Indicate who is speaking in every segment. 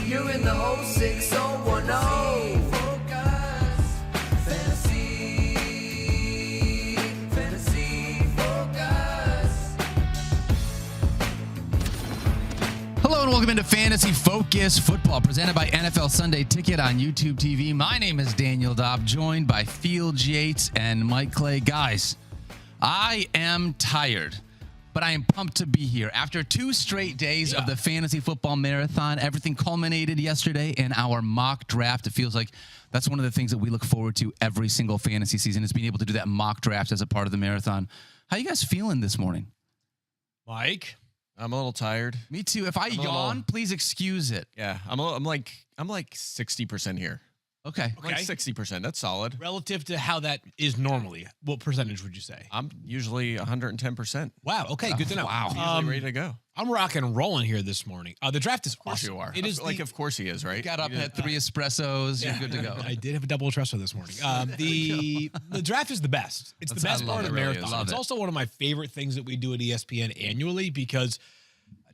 Speaker 1: You're in the whole 6010. Focus. Fantasy Focus.
Speaker 2: Hello and welcome into Fantasy Focus Football, presented by NFL Sunday Ticket on YouTube TV. My name is Daniel Dopp, joined by Yates and Mike Clay. Guys, I am tired, but I am pumped to be here. After 2 straight days of the Fantasy Football Marathon, everything culminated yesterday in our mock draft. It feels like that's one of the things that we look forward to every single fantasy season, is being able to do that mock draft as a part of the marathon. How you guys feeling this morning?
Speaker 3: Mike?
Speaker 4: I'm a little tired.
Speaker 2: Me too. If I yawn, please excuse it.
Speaker 4: Yeah, I'm like 60% here.
Speaker 2: Okay.
Speaker 4: Like 60%. That's solid.
Speaker 3: Relative to how that is normally, what percentage would you say?
Speaker 4: I'm usually 110%.
Speaker 3: Wow. Okay. Good to know.
Speaker 2: Wow.
Speaker 4: Usually ready to go.
Speaker 3: I'm rocking and rolling here this morning. The draft is awesome.
Speaker 4: Of course you are.
Speaker 3: It is
Speaker 4: like, of course he is, right?
Speaker 2: Got up, had 3 espressos. You're good to go.
Speaker 3: I did have a double espresso this morning. The draft is the best. It's the best part of the marathon. It's also one of my favorite things that we do at ESPN annually because,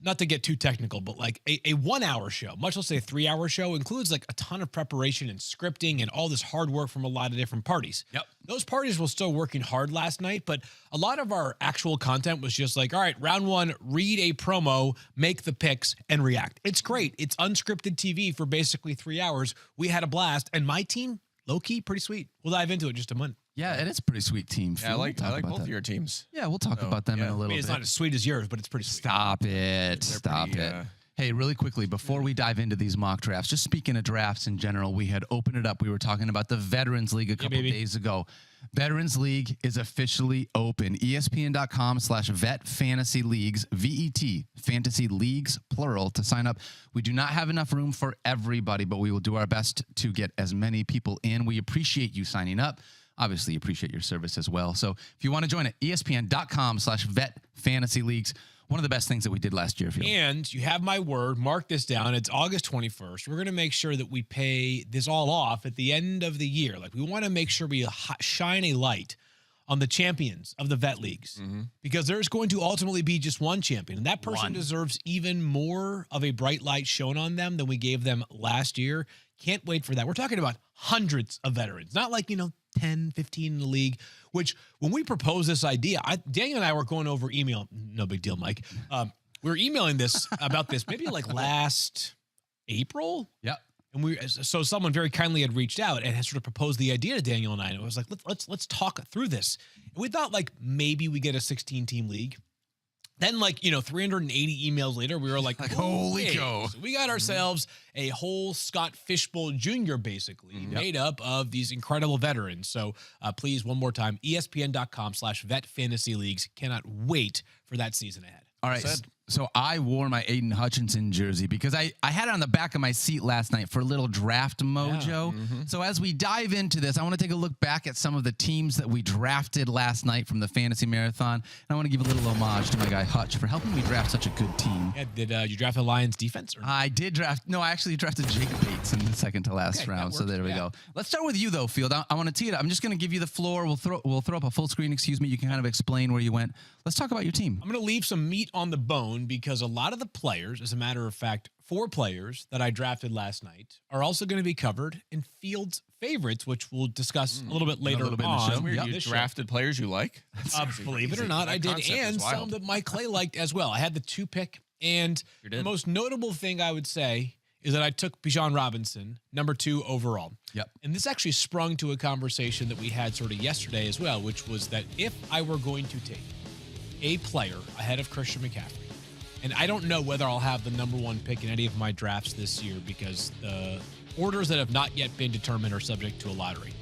Speaker 3: not to get too technical, but like a 1 hour show, much less a 3 hour show, includes like a ton of preparation and scripting and all this hard work from a lot of different parties.
Speaker 2: Yep.
Speaker 3: Those parties were still working hard last night, but a lot of our actual content was just like, all right, round 1, read a promo, make the picks, and react. It's great. It's unscripted TV for basically 3 hours. We had a blast, and my team, low-key, pretty sweet. We'll dive into it in just a minute.
Speaker 2: Yeah, it is a pretty sweet team.
Speaker 4: Yeah, I like both of your teams.
Speaker 2: Yeah, we'll talk about them in a little
Speaker 3: It's
Speaker 2: bit.
Speaker 3: not as sweet as yours, but it's pretty sweet.
Speaker 2: Stop it. Stop
Speaker 4: pretty,
Speaker 2: it. Hey, really quickly, before we dive into these mock drafts, just speaking of drafts in general, we had opened it up. We were talking about the Veterans League a couple days ago. Veterans League is officially open. ESPN.com/vet fantasy leagues, VET, fantasy leagues, plural, to sign up. We do not have enough room for everybody, but we will do our best to get as many people in. We appreciate you signing up. Obviously, appreciate your service as well. So if you want to join it, ESPN.com/vet fantasy leagues. One of the best things that we did last year.
Speaker 3: And you have my word. Mark this down. It's August 21st. We're going to make sure that we pay this all off at the end of the year. Like, we want to make sure we shine a light on the champions of the vet leagues, because there's going to ultimately be just one champion. And that person deserves even more of a bright light shown on them than we gave them last year. Can't wait for that. We're talking about hundreds of veterans, not like, 10, 15 in the league, which when we proposed this idea, Daniel and I were going over email. No big deal, Mike. We were emailing this about this maybe like last April.
Speaker 2: Yep.
Speaker 3: And so someone very kindly had reached out and had sort of proposed the idea to Daniel and I. And it was like, let's talk through this. And we thought like maybe we get a 16-team league. Then, 380 emails later, we were like
Speaker 2: holy cow.
Speaker 3: So we got ourselves a whole Scott Fishbowl Jr., basically, made up of these incredible veterans. So please, one more time, ESPN.com/vet fantasy leagues. Cannot wait for that season ahead.
Speaker 2: All right. So I wore my Aiden Hutchinson jersey because I had it on the back of my seat last night for a little draft mojo.
Speaker 3: Yeah.
Speaker 2: So as we dive into this, I want to take a look back at some of the teams that we drafted last night from the Fantasy Marathon. And I want to give a little homage to my guy Hutch for helping me draft such a good team.
Speaker 3: Yeah, did you draft the Lions defense? Or
Speaker 2: I did draft. No, I actually drafted Jake Bates in the second to last round. So there we go. Let's start with you though, Field. I want to tee it up. I'm just going to give you the floor. We'll throw up a full screen. Excuse me. You can kind of explain where you went. Let's talk about your team.
Speaker 3: I'm going to leave some meat on the bone because a lot of the players, as a matter of fact, 4 players that I drafted last night are also going to be covered in Field's favorites, which we'll discuss a little bit later on.
Speaker 4: You drafted players you like?
Speaker 3: Believe it or not, I did, and some that Mike Clay liked as well. I had the 2 pick, and the most notable thing I would say is that I took Bijan Robinson, number 2 overall.
Speaker 2: Yep.
Speaker 3: And this actually sprung to a conversation that we had sort of yesterday as well, which was that if I were going to take a player ahead of Christian McCaffrey, and I don't know whether I'll have the number 1 pick in any of my drafts this year because the orders that have not yet been determined are subject to a lottery.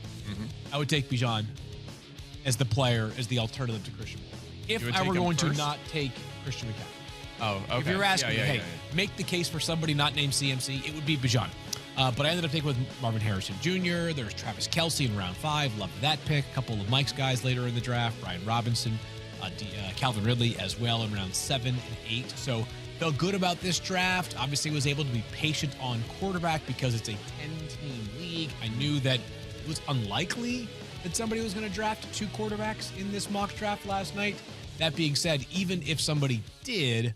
Speaker 3: I would take Bijan as the player, as the alternative to Christian McCaffrey. If I were going to not take Christian McCaffrey.
Speaker 4: Oh, okay.
Speaker 3: If you're asking me, make the case for somebody not named CMC, it would be Bijan. But I ended up taking with Marvin Harrison Jr. There's Travis Kelce in round 5. Love that pick. A couple of Mike's guys later in the draft. Brian Robinson. Calvin Ridley as well in round 7 and 8. So felt good about this draft. Obviously was able to be patient on quarterback because it's a 10-team league. I knew that it was unlikely that somebody was going to draft 2 quarterbacks in this mock draft last night. That being said, even if somebody did,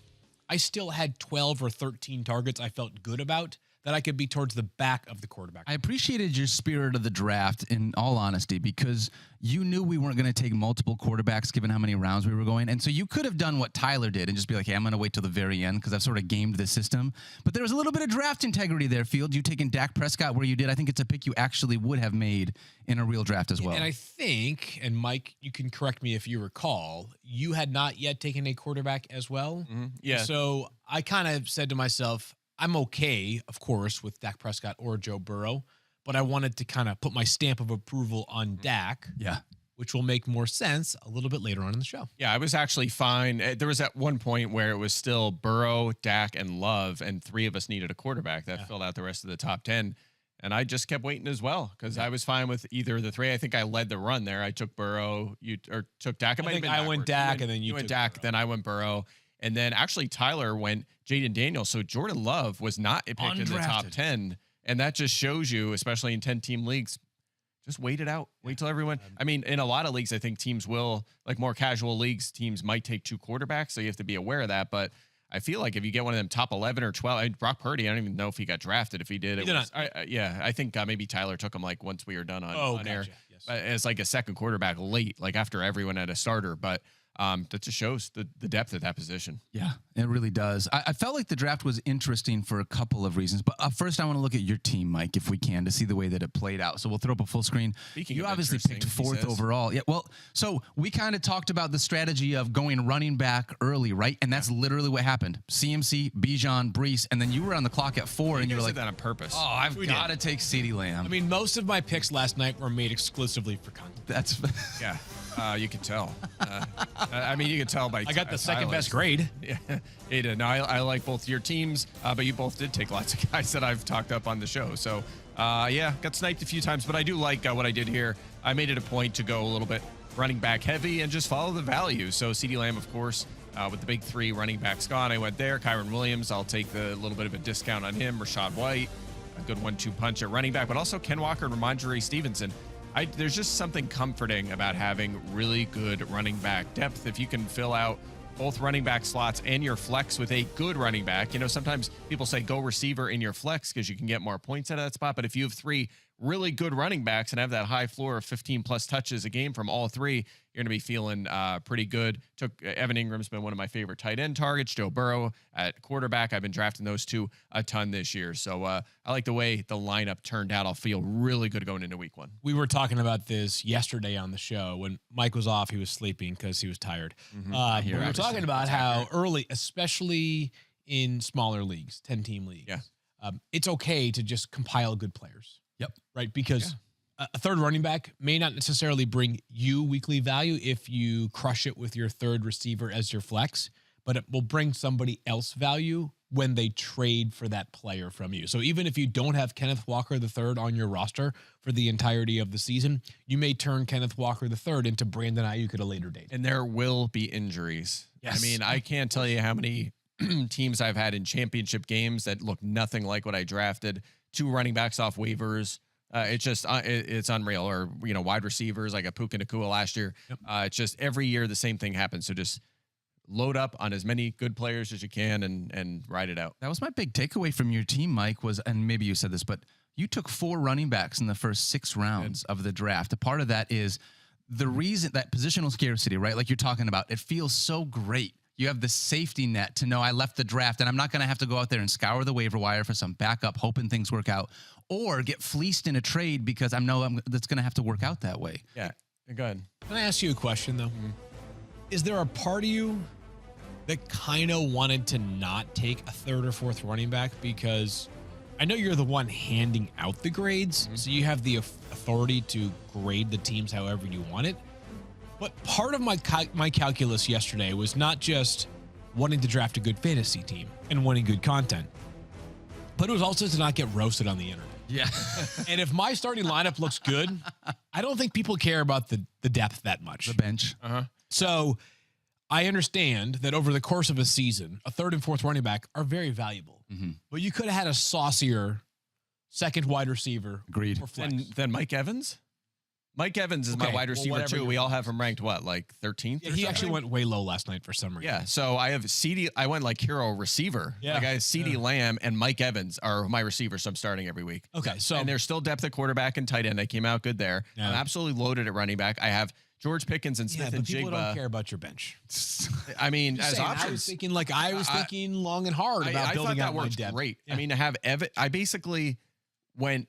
Speaker 3: I still had 12 or 13 targets I felt good about that I could be towards the back of the quarterback.
Speaker 2: I appreciated your spirit of the draft, in all honesty, because you knew we weren't going to take multiple quarterbacks given how many rounds we were going. And so you could have done what Tyler did and just be like, hey, I'm going to wait till the very end because I've sort of gamed the system. But there was a little bit of draft integrity there, Field. You taking Dak Prescott where you did. I think it's a pick you actually would have made in a real draft as well.
Speaker 3: And I think, and Mike, you can correct me if you recall, you had not yet taken a quarterback as well.
Speaker 4: Mm-hmm. Yeah.
Speaker 3: So I kind of said to myself, I'm okay, of course, with Dak Prescott or Joe Burrow, but I wanted to kind of put my stamp of approval on Dak.
Speaker 2: Yeah.
Speaker 3: Which will make more sense a little bit later on in the show.
Speaker 4: Yeah, I was actually fine. There was at one point where it was still Burrow, Dak, and Love, and three of us needed a quarterback that filled out the rest of the top 10. And I just kept waiting as well because I was fine with either of the three. I think I led the run there. I took Burrow, took Dak.
Speaker 3: I think I went Dak, and then you
Speaker 4: went
Speaker 3: took
Speaker 4: Dak,
Speaker 3: Burrow.
Speaker 4: then I went Burrow. And then actually Tyler went Jaden Daniels. So Jordan Love was not picked in the top 10. And that just shows you, especially in 10-team leagues, just wait it out. Wait till everyone. I mean, in a lot of leagues, I think teams will, like more casual leagues, teams might take two quarterbacks. So you have to be aware of that. But I feel like if you get one of them top 11 or 12, I mean, Brock Purdy, I don't even know if he got drafted. If he did, I think maybe Tyler took him like once we were done on air.
Speaker 3: Yes.
Speaker 4: But as like a second quarterback late, like after everyone had a starter. But that just shows the depth of that position.
Speaker 2: Yeah, it really does. I felt like the draft was interesting for a couple of reasons. But first, I want to look at your team, Mike, if we can, to see the way that it played out. So we'll throw up a full screen. You obviously picked fourth overall. Yeah, well, so we kind of talked about the strategy of going running back early, right? And that's literally what happened. CMC, Bijan, Brees, and then you were on the clock at 4, and you were like,
Speaker 4: that on purpose.
Speaker 2: oh, I've got to take CeeDee Lamb.
Speaker 3: I mean, most of my picks last night were made exclusively for content.
Speaker 2: That's
Speaker 4: yeah. You can tell. I mean, you can tell by.
Speaker 3: I got the second best grade.
Speaker 4: Yeah, Ada. No, I like both your teams, but you both did take lots of guys that I've talked up on the show. So, yeah, got sniped a few times, but I do like what I did here. I made it a point to go a little bit running back heavy and just follow the value. So, CeeDee Lamb, of course, with the big three running backs gone, I went there. Kyron Williams, I'll take the little bit of a discount on him. Rashad White, a good 1-2 punch at running back, but also Ken Walker and Ramondre Stevenson. There's just something comforting about having really good running back depth. If you can fill out both running back slots and your flex with a good running back, sometimes people say go receiver in your flex because you can get more points out of that spot. But if you have three really good running backs and have that high floor of 15 plus touches a game from all three, you're going to be feeling pretty good. Evan Ingram's been one of my favorite tight end targets. Joe Burrow at quarterback. I've been drafting those two a ton this year. So I like the way the lineup turned out. I'll feel really good going into week 1.
Speaker 3: We were talking about this yesterday on the show when Mike was off. He was sleeping because he was tired.
Speaker 2: Mm-hmm.
Speaker 3: We were talking about how early, especially in smaller leagues, 10-team leagues, it's okay to just compile good players.
Speaker 2: Yep.
Speaker 3: Right. Because a third running back may not necessarily bring you weekly value if you crush it with your third receiver as your flex, but it will bring somebody else value when they trade for that player from you. So even if you don't have Kenneth Walker III on your roster for the entirety of the season, you may turn Kenneth Walker III into Brandon Ayuk at a later date.
Speaker 4: And there will be injuries.
Speaker 3: Yes.
Speaker 4: I mean, I can't tell you how many teams I've had in championship games that look nothing like what I drafted. 2 running backs off waivers. It's just it's unreal. Or wide receivers like a Puka Nacua last year.
Speaker 3: Yep.
Speaker 4: It's just every year the same thing happens. So just load up on as many good players as you can and ride it out.
Speaker 2: That was my big takeaway from your team, Mike, was, and maybe you said this, but you took 4 running backs in the first 6 rounds of the draft. A part of that is the reason that positional scarcity, right? Like you're talking about, it feels so great. You have the safety net to know I left the draft and I'm not going to have to go out there and scour the waiver wire for some backup, hoping things work out, or get fleeced in a trade because that's going to have to work out that way.
Speaker 4: Yeah. Go ahead.
Speaker 3: Can I ask you a question, though? Is there a part of you that kind of wanted to not take a third or fourth running back? Because I know you're the one handing out the grades, so you have the authority to grade the teams however you want it. But part of my calculus yesterday was not just wanting to draft a good fantasy team and wanting good content, but it was also to not get roasted on the internet.
Speaker 2: Yeah.
Speaker 3: And if my starting lineup looks good, I don't think people care about the depth that much.
Speaker 2: The bench.
Speaker 3: So I understand that over the course of a season, a third and fourth running back are very valuable. But you could have had a saucier second wide receiver.
Speaker 2: Agreed.
Speaker 3: Or flex.
Speaker 4: Then Mike Evans? Mike Evans is my
Speaker 3: Okay,
Speaker 4: wide
Speaker 3: well,
Speaker 4: receiver
Speaker 3: whatever
Speaker 4: too.
Speaker 3: your
Speaker 4: We all
Speaker 3: rankings
Speaker 4: have him ranked what, like 13th?
Speaker 3: Yeah, he actually went way low last night for some reason.
Speaker 4: Yeah, so I have CD. I went like hero receiver.
Speaker 3: Yeah,
Speaker 4: Like I have CD Lamb and Mike Evans are my receivers. So I'm starting every week.
Speaker 3: Okay, so
Speaker 4: and there's still depth at quarterback and tight end. They came out good there.
Speaker 3: Yeah.
Speaker 4: I'm absolutely loaded at running back. I have George Pickens and Smith
Speaker 3: but
Speaker 4: and
Speaker 3: people don't
Speaker 4: Jigba.
Speaker 3: care about your bench.
Speaker 4: I mean,
Speaker 3: Just
Speaker 4: as
Speaker 3: saying,
Speaker 4: options,
Speaker 3: I was thinking long and hard about
Speaker 4: I thought
Speaker 3: building
Speaker 4: that
Speaker 3: out my
Speaker 4: worked
Speaker 3: depth.
Speaker 4: great.
Speaker 3: Yeah.
Speaker 4: I mean, to have Evan, I basically went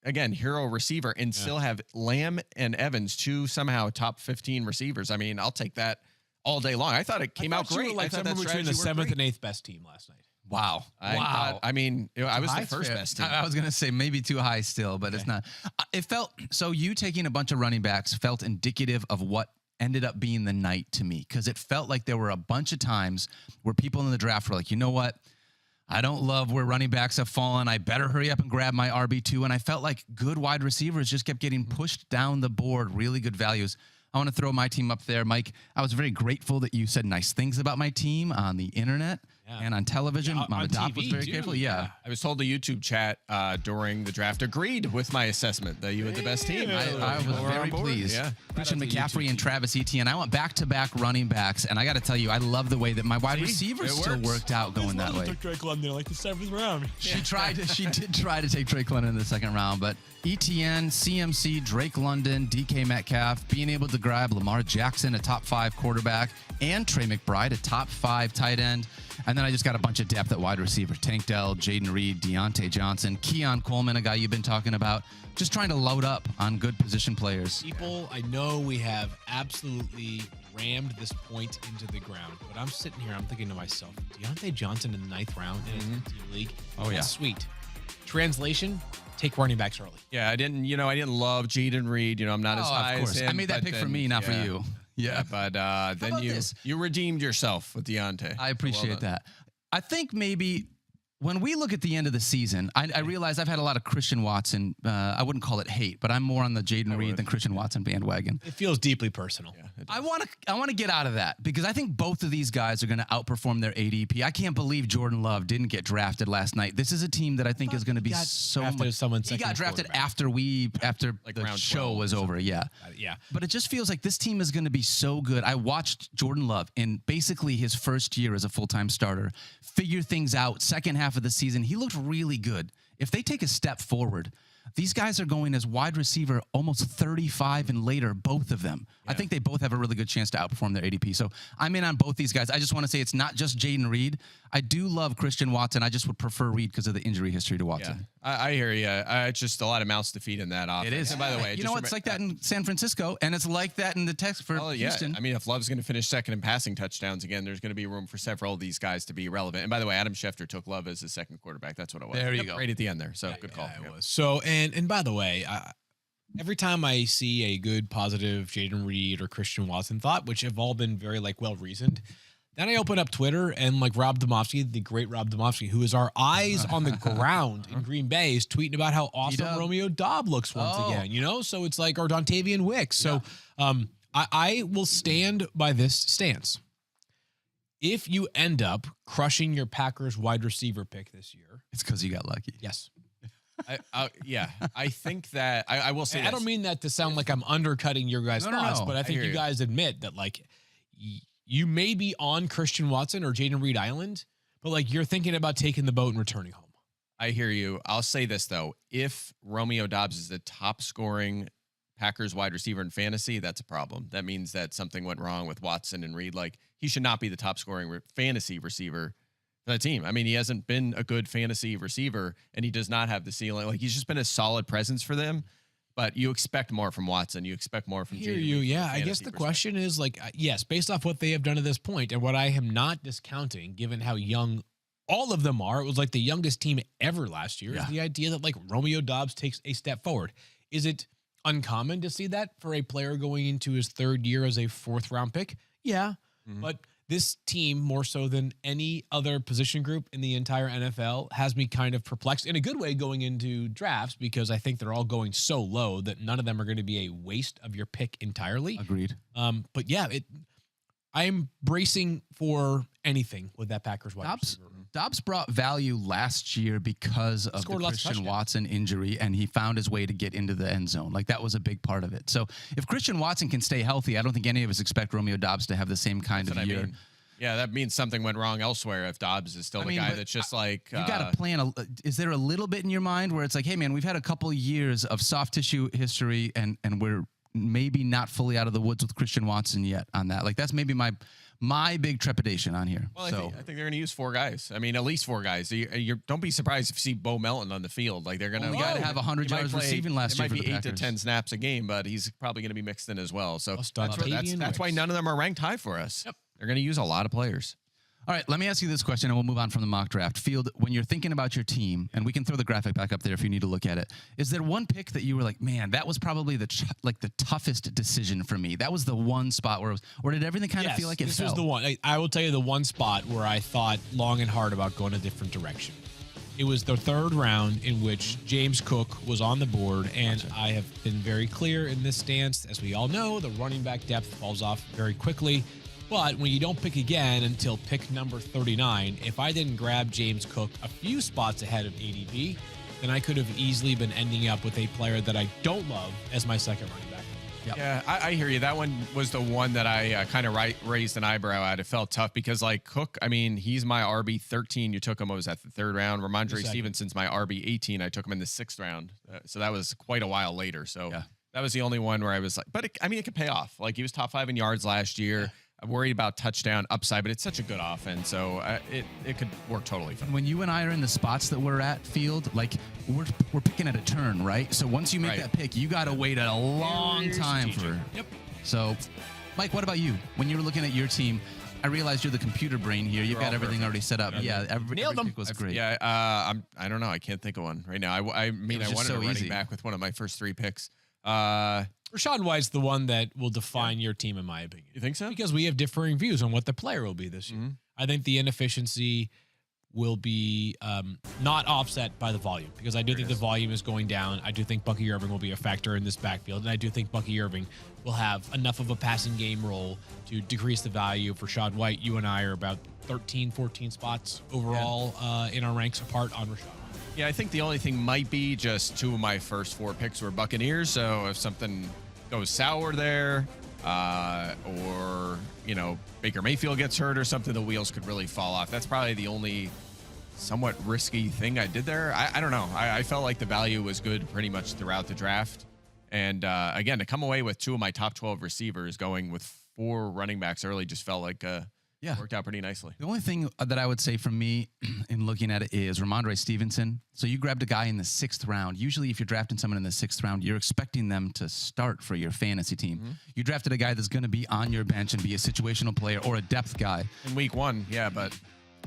Speaker 4: again hero receiver and still have Lamb and Evans, two somehow top 15 receivers. I mean, I'll take that all day long. I thought it came out
Speaker 3: you were
Speaker 4: great.
Speaker 3: like
Speaker 4: I thought that
Speaker 3: somewhere between the
Speaker 4: strategy worked
Speaker 3: 7th
Speaker 4: great.
Speaker 3: and 8th best team last night.
Speaker 2: Wow.
Speaker 4: I mean, I was the
Speaker 2: High
Speaker 4: first
Speaker 2: fair.
Speaker 4: best team.
Speaker 2: I was going to say maybe too high still, but it's not. It felt so you taking a bunch of running backs felt indicative of what ended up being the night to me, because it felt like there were a bunch of times where people in the draft were like, you know what? I don't love where running backs have fallen. I better hurry up and grab my RB2. And I felt like good wide receivers just kept getting pushed down the board, really good values. I want to throw my team up there. Mike, I was very grateful that you said nice things about my team on the internet and on television.
Speaker 3: Yeah,
Speaker 2: Mama
Speaker 3: on
Speaker 2: Dopp
Speaker 3: TV
Speaker 2: was very
Speaker 3: too.
Speaker 2: careful. Yeah.
Speaker 4: I was told the YouTube chat during the draft agreed with my assessment that you had the best team.
Speaker 2: I was
Speaker 4: People were
Speaker 2: very
Speaker 4: on board.
Speaker 2: pleased.
Speaker 4: Yeah.
Speaker 2: Christian
Speaker 3: Shout out to
Speaker 2: McCaffrey
Speaker 3: YouTube
Speaker 2: and Travis Etienne. I went back-to-back running backs, and I got to tell you, I love the way that my wide
Speaker 4: See?
Speaker 2: receivers
Speaker 4: It
Speaker 2: still
Speaker 4: works.
Speaker 2: worked out going that way.
Speaker 3: Drake London like the 7th round.
Speaker 2: She did try to take Drake London in the second round, but ETN, CMC, Drake London, DK Metcalf, being able to grab Lamar Jackson, a top 5 quarterback, and Trey McBride, a top 5 tight end. And then I just got a bunch of depth at wide receiver. Tank Dell, Jaden Reed, Deontay Johnson, Keon Coleman, a guy you've been talking about. Just trying to load up on good position players.
Speaker 3: People, I know we have absolutely rammed this point into the ground, but I'm sitting here, I'm thinking to myself, Deontay Johnson in the 9th round in a 10-team league.
Speaker 2: Oh, yeah.
Speaker 3: That's sweet. Translation, take running backs early.
Speaker 4: Yeah, I didn't love Jaden Reed. I'm not as high
Speaker 2: of course.
Speaker 4: as him.
Speaker 2: I made that
Speaker 4: but
Speaker 2: pick for
Speaker 4: then-
Speaker 2: me, not for
Speaker 4: yeah.
Speaker 2: you.
Speaker 4: Yeah, but then
Speaker 2: about this?
Speaker 4: you redeemed yourself with Deontay.
Speaker 2: I appreciate
Speaker 4: Well done.
Speaker 2: that. I think maybe when we look at the end of the season, I realize I've had a lot of Christian Watson. I wouldn't call it hate, but I'm more on the Jaden Reed than Christian Watson bandwagon.
Speaker 3: It feels deeply personal.
Speaker 4: Yeah,
Speaker 2: I want to get out of that because I think both of these guys are going to outperform their ADP. I can't believe Jordan Love didn't get drafted last night. This is a team that I think is going to be so
Speaker 3: drafted as someone's
Speaker 2: He got
Speaker 3: second
Speaker 2: drafted
Speaker 3: quarterback.
Speaker 2: after
Speaker 4: Like
Speaker 2: the
Speaker 4: round
Speaker 2: show
Speaker 4: 12
Speaker 2: was
Speaker 4: or
Speaker 2: over. Yeah.
Speaker 3: Yeah.
Speaker 2: But it just feels like this team is going to be so good. I watched Jordan Love in basically his first year as a full-time starter figure things out. Second half of the season, he looked really good. If they take a step forward, these guys are going as wide receiver almost 35 and later, both of them. I think they both have a really good chance to outperform their ADP. So I'm in on both these guys. I just want to say it's not just Jaden Reed. I do love Christian Watson. I just would prefer Reed because of the injury history to
Speaker 4: Yeah,
Speaker 2: Watson.
Speaker 4: I hear you. It's just a lot of mouths to feed in that offense.
Speaker 2: It is.
Speaker 4: And by the way,
Speaker 2: you
Speaker 4: just
Speaker 2: know, it's like that in San Francisco, and it's like that in the text for Houston.
Speaker 4: I mean, if Love's going to finish second in passing touchdowns again, there's going to be room for several of these guys to be relevant. And by the way, Adam Schefter took Love as his second quarterback. That's what it was.
Speaker 2: There you go.
Speaker 4: Right at the end there. So good call.
Speaker 3: Yeah, it was. So, and by the way, every time I see a good, positive Jaden Reed or Christian Watson thought, which have all been very well reasoned, then I open up Twitter and Rob Domofsky, the great Rob Domofsky, who is our eyes on the ground in Green Bay, is tweeting about how awesome
Speaker 2: D-Dub.
Speaker 3: Romeo Dobb looks once again, So it's like, or Dontavian Wicks. So I will stand by this stance. If you end up crushing your Packers wide receiver pick this year,
Speaker 2: It's because you got lucky.
Speaker 3: yes.
Speaker 4: I think that I will say
Speaker 3: I don't mean that to sound like I'm undercutting your guys'
Speaker 2: No,
Speaker 3: thoughts,
Speaker 2: no.
Speaker 3: but I think
Speaker 4: hear
Speaker 3: you
Speaker 4: you.
Speaker 3: guys admit that you may be on Christian Watson or Jaden Reed Island, but you're thinking about taking the boat and returning home.
Speaker 4: I hear you. I'll say this though: if Romeo Dobbs is the top scoring Packers wide receiver in fantasy, that's a problem. That means that something went wrong with Watson and Reed. He should not be the top scoring fantasy receiver for that team. I mean, he hasn't been a good fantasy receiver, and he does not have the ceiling. He's just been a solid presence for them. But you expect more from Watson. You expect more from
Speaker 3: Hear
Speaker 4: Jaden
Speaker 3: you.
Speaker 4: Reed from a
Speaker 3: Yeah, I
Speaker 4: fantasy
Speaker 3: guess the
Speaker 4: perspective.
Speaker 3: question is yes, based off what they have done to this point and what I am not discounting, given how young all of them are, it was the youngest team ever last year, is the idea that Romeo Dobbs takes a step forward. Is it uncommon to see that for a player going into his third year as a 4th round pick? Yeah, but this team, more so than any other position group in the entire NFL, has me kind of perplexed in a good way going into drafts because I think they're all going so low that none of them are going to be a waste of your pick entirely.
Speaker 2: Agreed.
Speaker 3: But yeah, I'm bracing for anything with that Packers wide receiver.
Speaker 2: Dobbs brought value last year because of
Speaker 3: Scored
Speaker 2: the
Speaker 3: lots of
Speaker 2: Christian
Speaker 3: touchdowns.
Speaker 2: Watson injury, and he found his way to get into the end zone. Like, that was a big part of it. So if Christian Watson can stay healthy, I don't think any of us expect Romeo Dobbs to have the same kind
Speaker 4: That's
Speaker 2: of
Speaker 4: what I
Speaker 2: year.
Speaker 4: mean. Yeah, that means something went wrong elsewhere if Dobbs is still the guy
Speaker 2: but
Speaker 4: that's just like
Speaker 2: you got to plan. Is there a little bit in your mind where it's like, hey man, we've had a couple of years of soft tissue history, and we're maybe not fully out of the woods with Christian Watson yet on that. Like, that's maybe my big trepidation on here.
Speaker 4: Well,
Speaker 2: So
Speaker 4: I think they're going to use 4 guys. I mean, at least 4 guys. Don't be surprised if you see Bo Melton on the field. Like, they're going to
Speaker 2: Only guy to have 100 yards receiving last year
Speaker 4: It
Speaker 2: for
Speaker 4: might
Speaker 2: the
Speaker 4: be 8 to
Speaker 2: Packers.
Speaker 4: 10 snaps a game, but he's probably going to be mixed in as well. So
Speaker 3: Plus
Speaker 4: that's why none of them are ranked high for us.
Speaker 3: Yep.
Speaker 4: They're going to use a lot of players.
Speaker 2: all right, let me ask you this question, and we'll move on from the mock draft. Field, when you're thinking about your team, and we can throw the graphic back up there if you need to look at it, is there one pick that you were like, man, that was probably the toughest decision for me? That was the one spot where it was, or did everything kind of feel like it
Speaker 3: this
Speaker 2: fell?
Speaker 3: was the one. I will tell you the one spot where I thought long and hard about going a different direction. It was the 3rd round in which James Cook was on the board, and I have been very clear in this stance. As we all know, the running back depth falls off very quickly. But when you don't pick again until pick number 39, if I didn't grab James Cook a few spots ahead of ADP, then I could have easily been ending up with a player that I don't love as my second running back.
Speaker 2: Yep.
Speaker 4: Yeah, I hear you. That one was the one that I kind of raised an eyebrow at. It felt tough because, like, Cook, I mean, he's my RB 13. You took him, what was that, the 3rd round? Ramondre Stevenson's my RB 18. I took him in the 6th round. So that was quite a while later. So that was the only one where I was like, but it could pay off. Like, he was top 5 in yards last year. Yeah. I'm worried about touchdown upside, but it's such a good offense, so it could work totally fine.
Speaker 2: When you and I are in the spots that we're at, Field, like, we're picking at a turn, right? So once you make that pick, you got to wait a long time for.
Speaker 3: Yep.
Speaker 2: So, Mike, what about you? When you were looking at your team, I realized you're the computer brain here. You've got everything already set up. Yeah, every pick was great.
Speaker 4: Yeah, I don't know. I can't think of one right now. I mean, I wanted a running back with one of my first 3 picks.
Speaker 3: Rashaad White's the one that will define your team, in my opinion.
Speaker 4: You think so?
Speaker 3: Because we have differing views on what the player will be this year. I think the inefficiency will be not offset by the volume, because I do think the volume is going down. I do think Bucky Irving will be a factor in this backfield, and I do think Bucky Irving will have enough of a passing game role to decrease the value for Rashaad White. You and I are about 13, 14 spots overall in our ranks apart on Rashaad.
Speaker 4: Yeah, I think the only thing might be just 2 of my first 4 picks were Buccaneers. So if something goes sour there, or, Baker Mayfield gets hurt or something, the wheels could really fall off. That's probably the only somewhat risky thing I did there. I don't know. I felt like the value was good pretty much throughout the draft. And again, to come away with 2 of my top 12 receivers going with 4 running backs early just felt like worked out pretty nicely.
Speaker 2: The only thing that I would say from me in looking at it is Ramondre Stevenson. So you grabbed a guy in the 6th round. Usually if you're drafting someone in the 6th round, you're expecting them to start for your fantasy team. You drafted a guy that's going to be on your bench and be a situational player or a depth guy.
Speaker 4: In week 1, yeah, but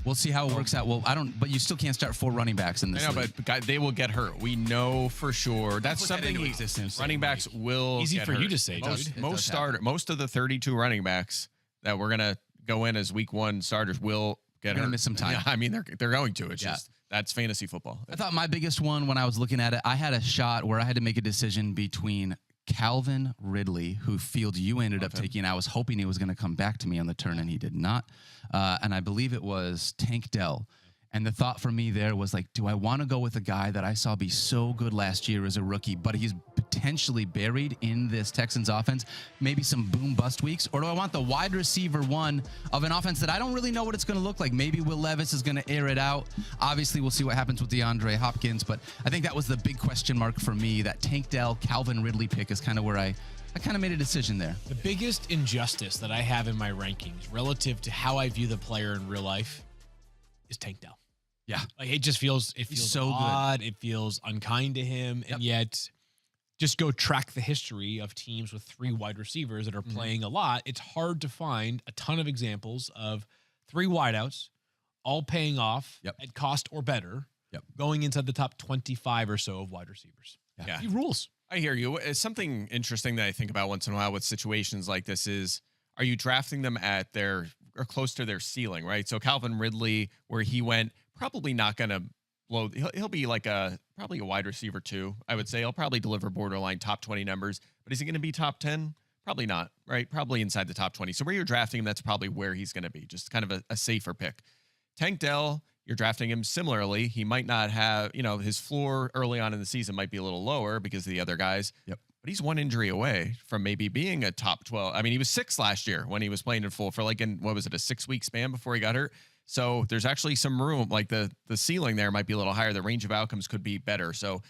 Speaker 2: we'll see how it works out. Well, but you still can't start 4 running backs in this
Speaker 4: I know,
Speaker 2: league.
Speaker 4: but they will get hurt. We know for sure. That's
Speaker 2: Put that
Speaker 4: something
Speaker 2: into existence.
Speaker 4: running backs will
Speaker 3: Easy
Speaker 4: get
Speaker 3: for
Speaker 4: hurt.
Speaker 3: you to say,
Speaker 4: Most,
Speaker 3: dude.
Speaker 4: most of the 32 running backs that we're going to go in as week 1 starters will get
Speaker 2: They're
Speaker 4: hurt.
Speaker 2: gonna miss some time.
Speaker 4: Yeah, I mean, they're going to. It's just that's fantasy football.
Speaker 2: I thought my biggest one when I was looking at it, I had a shot where I had to make a decision between Calvin Ridley, who Field you ended up taking. I was hoping he was going to come back to me on the turn, and he did not. And I believe it was Tank Dell. And the thought for me there was like, do I want to go with a guy that I saw be so good last year as a rookie, but he's potentially buried in this Texans offense, maybe some boom bust weeks? Or do I want the wide receiver one of an offense that I don't really know what it's going to look like? Maybe Will Levis is going to air it out. Obviously, we'll see what happens with DeAndre Hopkins, but I think that was the big question mark for me. That Tank Dell, Calvin Ridley pick is kind of where I kind of made a decision there.
Speaker 3: The biggest injustice that I have in my rankings relative to how I view the player in real life is Tank Dell.
Speaker 2: Yeah.
Speaker 3: Like it feels
Speaker 2: so
Speaker 3: odd. It feels unkind to him. And yet just go track the history of teams with 3 wide receivers that are playing a lot. It's hard to find a ton of examples of 3 wideouts all paying off at cost or better going inside the top 25 or so of wide receivers.
Speaker 4: Yeah.
Speaker 3: He rules.
Speaker 4: I hear you. It's something interesting that I think about once in a while with situations like this is, are you drafting them at their or close to their ceiling, right? So Calvin Ridley, where he went, probably not going to blow. He'll be like probably a wide receiver 2, I would say. He'll probably deliver borderline top 20 numbers, but is he going to be top 10? Probably not, right? Probably inside the top 20. So where you're drafting him, that's probably where he's going to be. Just kind of a safer pick. Tank Dell, you're drafting him similarly. He might not have, his floor early on in the season might be a little lower because of the other guys.
Speaker 2: Yep.
Speaker 4: But he's one injury away from maybe being a top 12. I mean, he was 6 last year when he was playing in full for a 6-week span before he got hurt. So there's actually some room, like the ceiling there might be a little higher. The range of outcomes could be better. So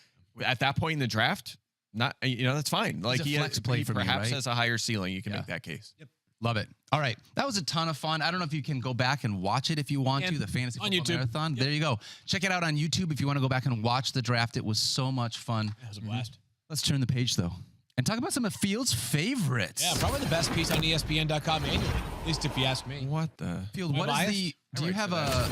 Speaker 4: at that point in the draft, that's fine. Like
Speaker 2: He's a flex play for me,
Speaker 4: perhaps
Speaker 2: right?
Speaker 4: has a higher ceiling. You can make that case.
Speaker 3: Yep.
Speaker 2: Love it. All right. That was a ton of fun. I don't know if you can go back and watch it if you want to, the Fantasy
Speaker 3: on
Speaker 2: Football
Speaker 3: YouTube.
Speaker 2: Marathon.
Speaker 3: Yep.
Speaker 2: There you go. Check it out on YouTube if you want to go back and watch the draft. It was so much fun.
Speaker 3: That was a blast.
Speaker 2: Let's turn the page, though, and talk about some of Field's favorites.
Speaker 3: Yeah, probably the best piece on ESPN.com annually, at least if you ask me.
Speaker 4: What the?
Speaker 2: Field,
Speaker 3: Am I
Speaker 2: what is
Speaker 3: biased?
Speaker 2: do you have a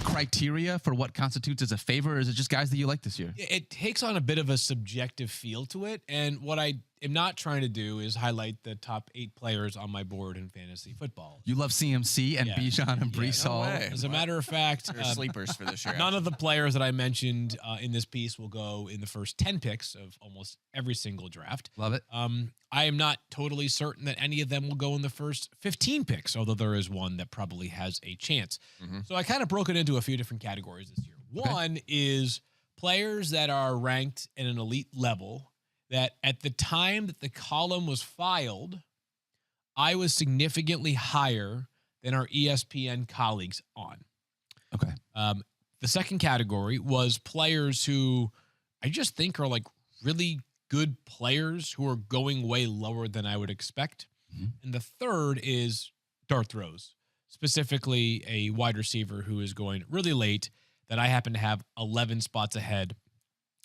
Speaker 2: criteria for what constitutes as a favor, or is it just guys that you like this year?
Speaker 3: It takes on a bit of a subjective feel to it. And what I am not trying to do is highlight the top 8 players on my board in fantasy football.
Speaker 2: You love CMC and
Speaker 3: Yeah.
Speaker 2: Bijan and Brees
Speaker 4: no
Speaker 2: Hall.
Speaker 4: way.
Speaker 3: As a matter of fact,
Speaker 4: They're sleepers for this year.
Speaker 3: none of the players that I mentioned in this piece will go in the first 10 picks of almost every single draft.
Speaker 2: Love it.
Speaker 3: I am not totally certain that any of them will go in the first 15 picks, although there is one that probably has a chance. So I kind of broke it into a few different categories this year. One is players that are ranked at an elite level that at the time that the column was filed, I was significantly higher than our ESPN colleagues on.
Speaker 2: Okay.
Speaker 3: The second category was players who I just think are like really good players who are going way lower than I would expect. And the third is dart throws, specifically a wide receiver who is going really late that I happen to have 11 spots ahead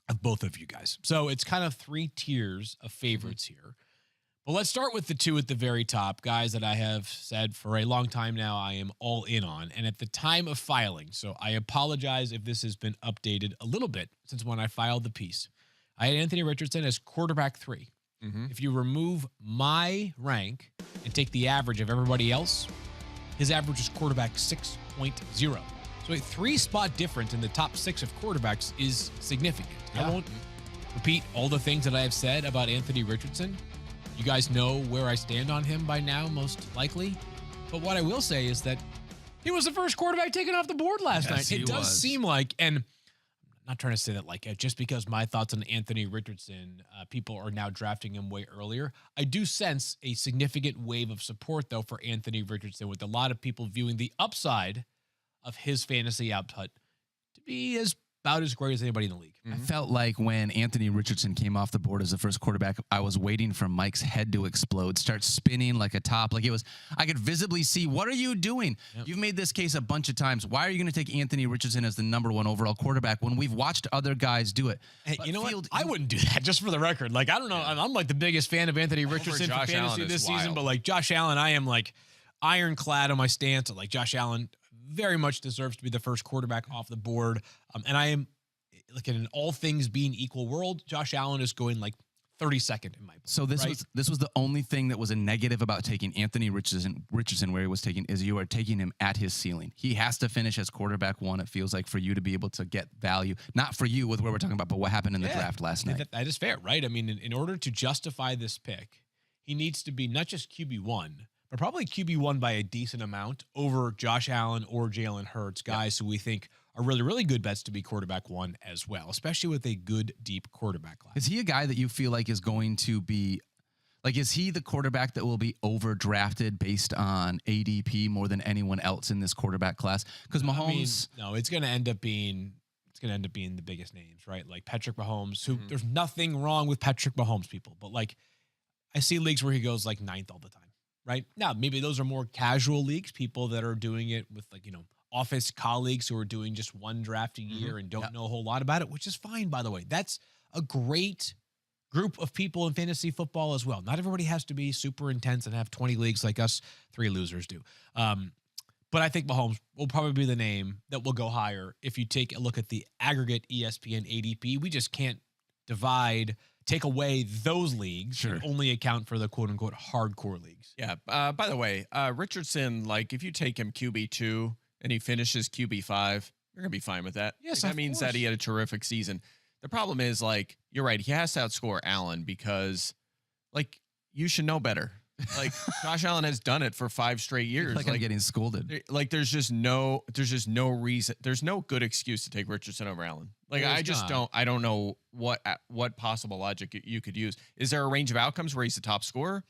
Speaker 3: of both of you guys. So it's kind of 3 tiers of favorites here. But let's start with the 2 at the very top, guys that I have said for a long time now I am all in on. And at the time of filing, so I apologize if this has been updated a little bit since when I filed the piece, I had Anthony Richardson as quarterback 3. If you remove my rank and take the average of everybody else, his average is quarterback 6.0. So a 3-spot difference in the top 6 of quarterbacks is significant.
Speaker 2: Yeah.
Speaker 3: I won't repeat all the things that I have said about Anthony Richardson. You guys know where I stand on him by now, most likely. But what I will say is that he was the first quarterback taken off the board last night. It does seem like, and I'm not trying to say that like just because my thoughts on Anthony Richardson, people are now drafting him way earlier. I do sense a significant wave of support, though, for Anthony Richardson, with a lot of people viewing the upside of his fantasy output to be about as great as anybody in the league.
Speaker 2: I felt like when Anthony Richardson came off the board as the first quarterback, I was waiting for Mike's head to explode, start spinning like a top. Like I could visibly see, what are you doing? Yep. You've made this case a bunch of times. Why are you going to take Anthony Richardson as the number 1 overall quarterback when we've watched other guys do it?
Speaker 3: Hey,
Speaker 2: but
Speaker 3: you know what? I wouldn't do that, just for the record. Like, I don't know. I'm like the biggest fan of Anthony Richardson for fantasy this season, but like Josh Allen, I am like ironclad on my stance. Like Josh Allen very much deserves to be the first quarterback off the board. And I am, like, in an all things being equal world, Josh Allen is going like 32nd in my book.
Speaker 2: So this was the only thing that was a negative about taking Anthony Richardson where he was taking, is you are taking him at his ceiling. He has to finish as quarterback 1. It feels like, for you to be able to get value, not for you with what we're talking about, but what happened in the draft last night.
Speaker 3: That is fair, right? I mean, in order to justify this pick, he needs to be not just QB1, but probably QB1 by a decent amount over Josh Allen or Jalen Hurts, guys who we think are really, really good bets to be quarterback 1 as well, especially with a good, deep quarterback class.
Speaker 2: Is he a guy that you feel like is going to be, like, is he the quarterback that will be overdrafted based on ADP more than anyone else in this quarterback class? Because Mahomes,
Speaker 3: no, it's going to end up being the biggest names, right? Like Patrick Mahomes, who there's nothing wrong with Patrick Mahomes, people, but like I see leagues where he goes like 9th all the time, right? Now, maybe those are more casual leagues, people that are doing it with, like, office colleagues who are doing just one draft a year and don't know a whole lot about it, which is fine, by the way. That's a great group of people in fantasy football as well. Not everybody has to be super intense and have 20 leagues like us 3 losers do. But I think Mahomes will probably be the name that will go higher if you take a look at the aggregate ESPN ADP. We just can't take away those leagues and only account for the quote-unquote hardcore leagues.
Speaker 4: Yeah. By the way, Richardson, like, if you take him QB2 and he finishes QB5, you're going to be fine with that.
Speaker 3: Yes,
Speaker 4: that means that he had a terrific season. The problem is, like, you're right, he has to outscore Allen because, like, you should know better. Like Josh Allen has done it for 5 straight years.
Speaker 2: Like I'm getting scolded.
Speaker 4: Like there's just no reason. There's no good excuse to take Richardson over Allen. Like I don't know what possible logic you could use. Is there a range of outcomes where he's the top scorer?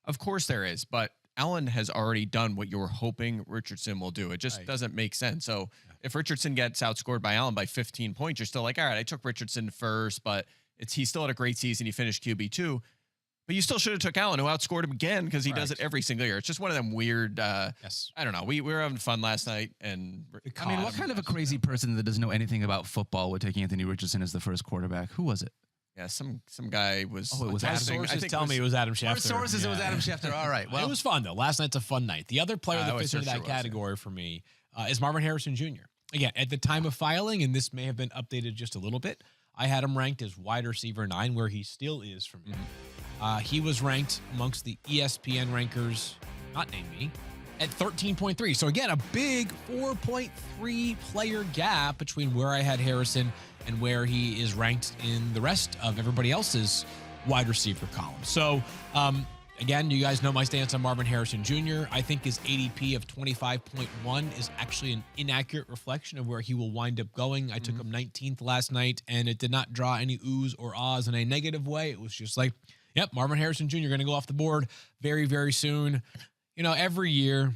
Speaker 4: Of course there is, but Allen has already done what you're hoping Richardson will do. It just doesn't make sense. So if Richardson gets outscored by Allen by 15 points, you're still like, all right, I took Richardson first, but he still had a great season. He finished QB2. But you still should have took Allen, who outscored him again because he does it every single year. It's just one of them weird. I don't know. We were having fun last night, and
Speaker 2: I mean, what kind of a crazy person that doesn't know anything about football would take Anthony Richardson as the first quarterback? Who was it?
Speaker 4: Yeah, some guy was.
Speaker 2: Oh, it was
Speaker 3: Adam. Sources tell me it was Adam Schefter.
Speaker 2: Sources, it was Adam Schefter. All right. Well,
Speaker 3: it was fun though. Last night's a fun night. The other player that fits into that category for me is Marvin Harrison Jr. Again, at the time of filing, and this may have been updated just a little bit, I had him ranked as wide receiver 9, where he still is for me. He was ranked amongst the ESPN rankers, not named me, at 13.3. So again, a big 4.3 player gap between where I had Harrison and where he is ranked in the rest of everybody else's wide receiver column. So again, you guys know my stance on Marvin Harrison Jr. I think his ADP of 25.1 is actually an inaccurate reflection of where he will wind up going. I took him 19th last night, and it did not draw any oohs or ahs in a negative way. It was just like, yep, Marvin Harrison Jr. going to go off the board very, very soon. You know, every year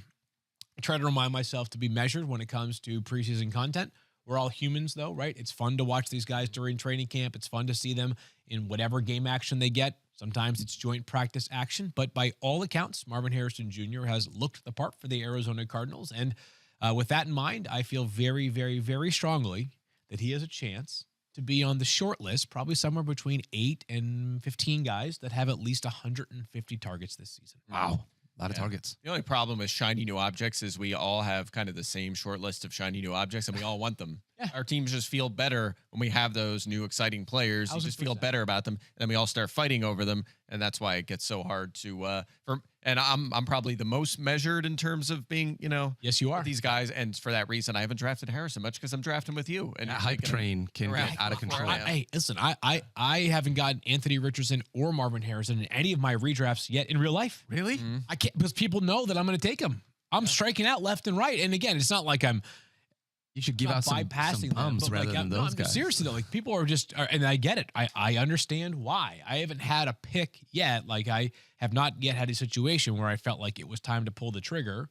Speaker 3: I try to remind myself to be measured when it comes to preseason content. We're all humans, though, right? It's fun to watch these guys during training camp. It's fun to see them in whatever game action they get. Sometimes it's joint practice action. But by all accounts, Marvin Harrison Jr. has looked the part for the Arizona Cardinals. And with that in mind, I feel very, very, very strongly that he has a chance to be on the short list, probably somewhere between 8 and 15 guys that have at least 150 targets this season.
Speaker 2: Wow. A lot of targets.
Speaker 4: The only problem with shiny new objects is we all have kind of the same short list of shiny new objects, and we all want them. Our teams just feel better when we have those new exciting players. You just feel better about them, and then we all start fighting over them, and that's why it gets so hard to. And I'm probably the most measured in terms of being,
Speaker 3: Yes, you are.
Speaker 4: These guys, and for that reason, I haven't drafted Harrison much because I'm drafting with you. And
Speaker 2: hype train can get out of control.
Speaker 3: Hey, listen, I haven't gotten Anthony Richardson or Marvin Harrison in any of my redrafts yet in real life.
Speaker 2: Really?
Speaker 3: I can't, because people know that I'm going to take them. I'm striking out left and right. And again, it's not like
Speaker 2: you should give out some bums rather than those guys.
Speaker 3: Seriously though, like people are just, and I get it. I understand why. I haven't had a pick yet. Like I have not yet had a situation where I felt like it was time to pull the trigger,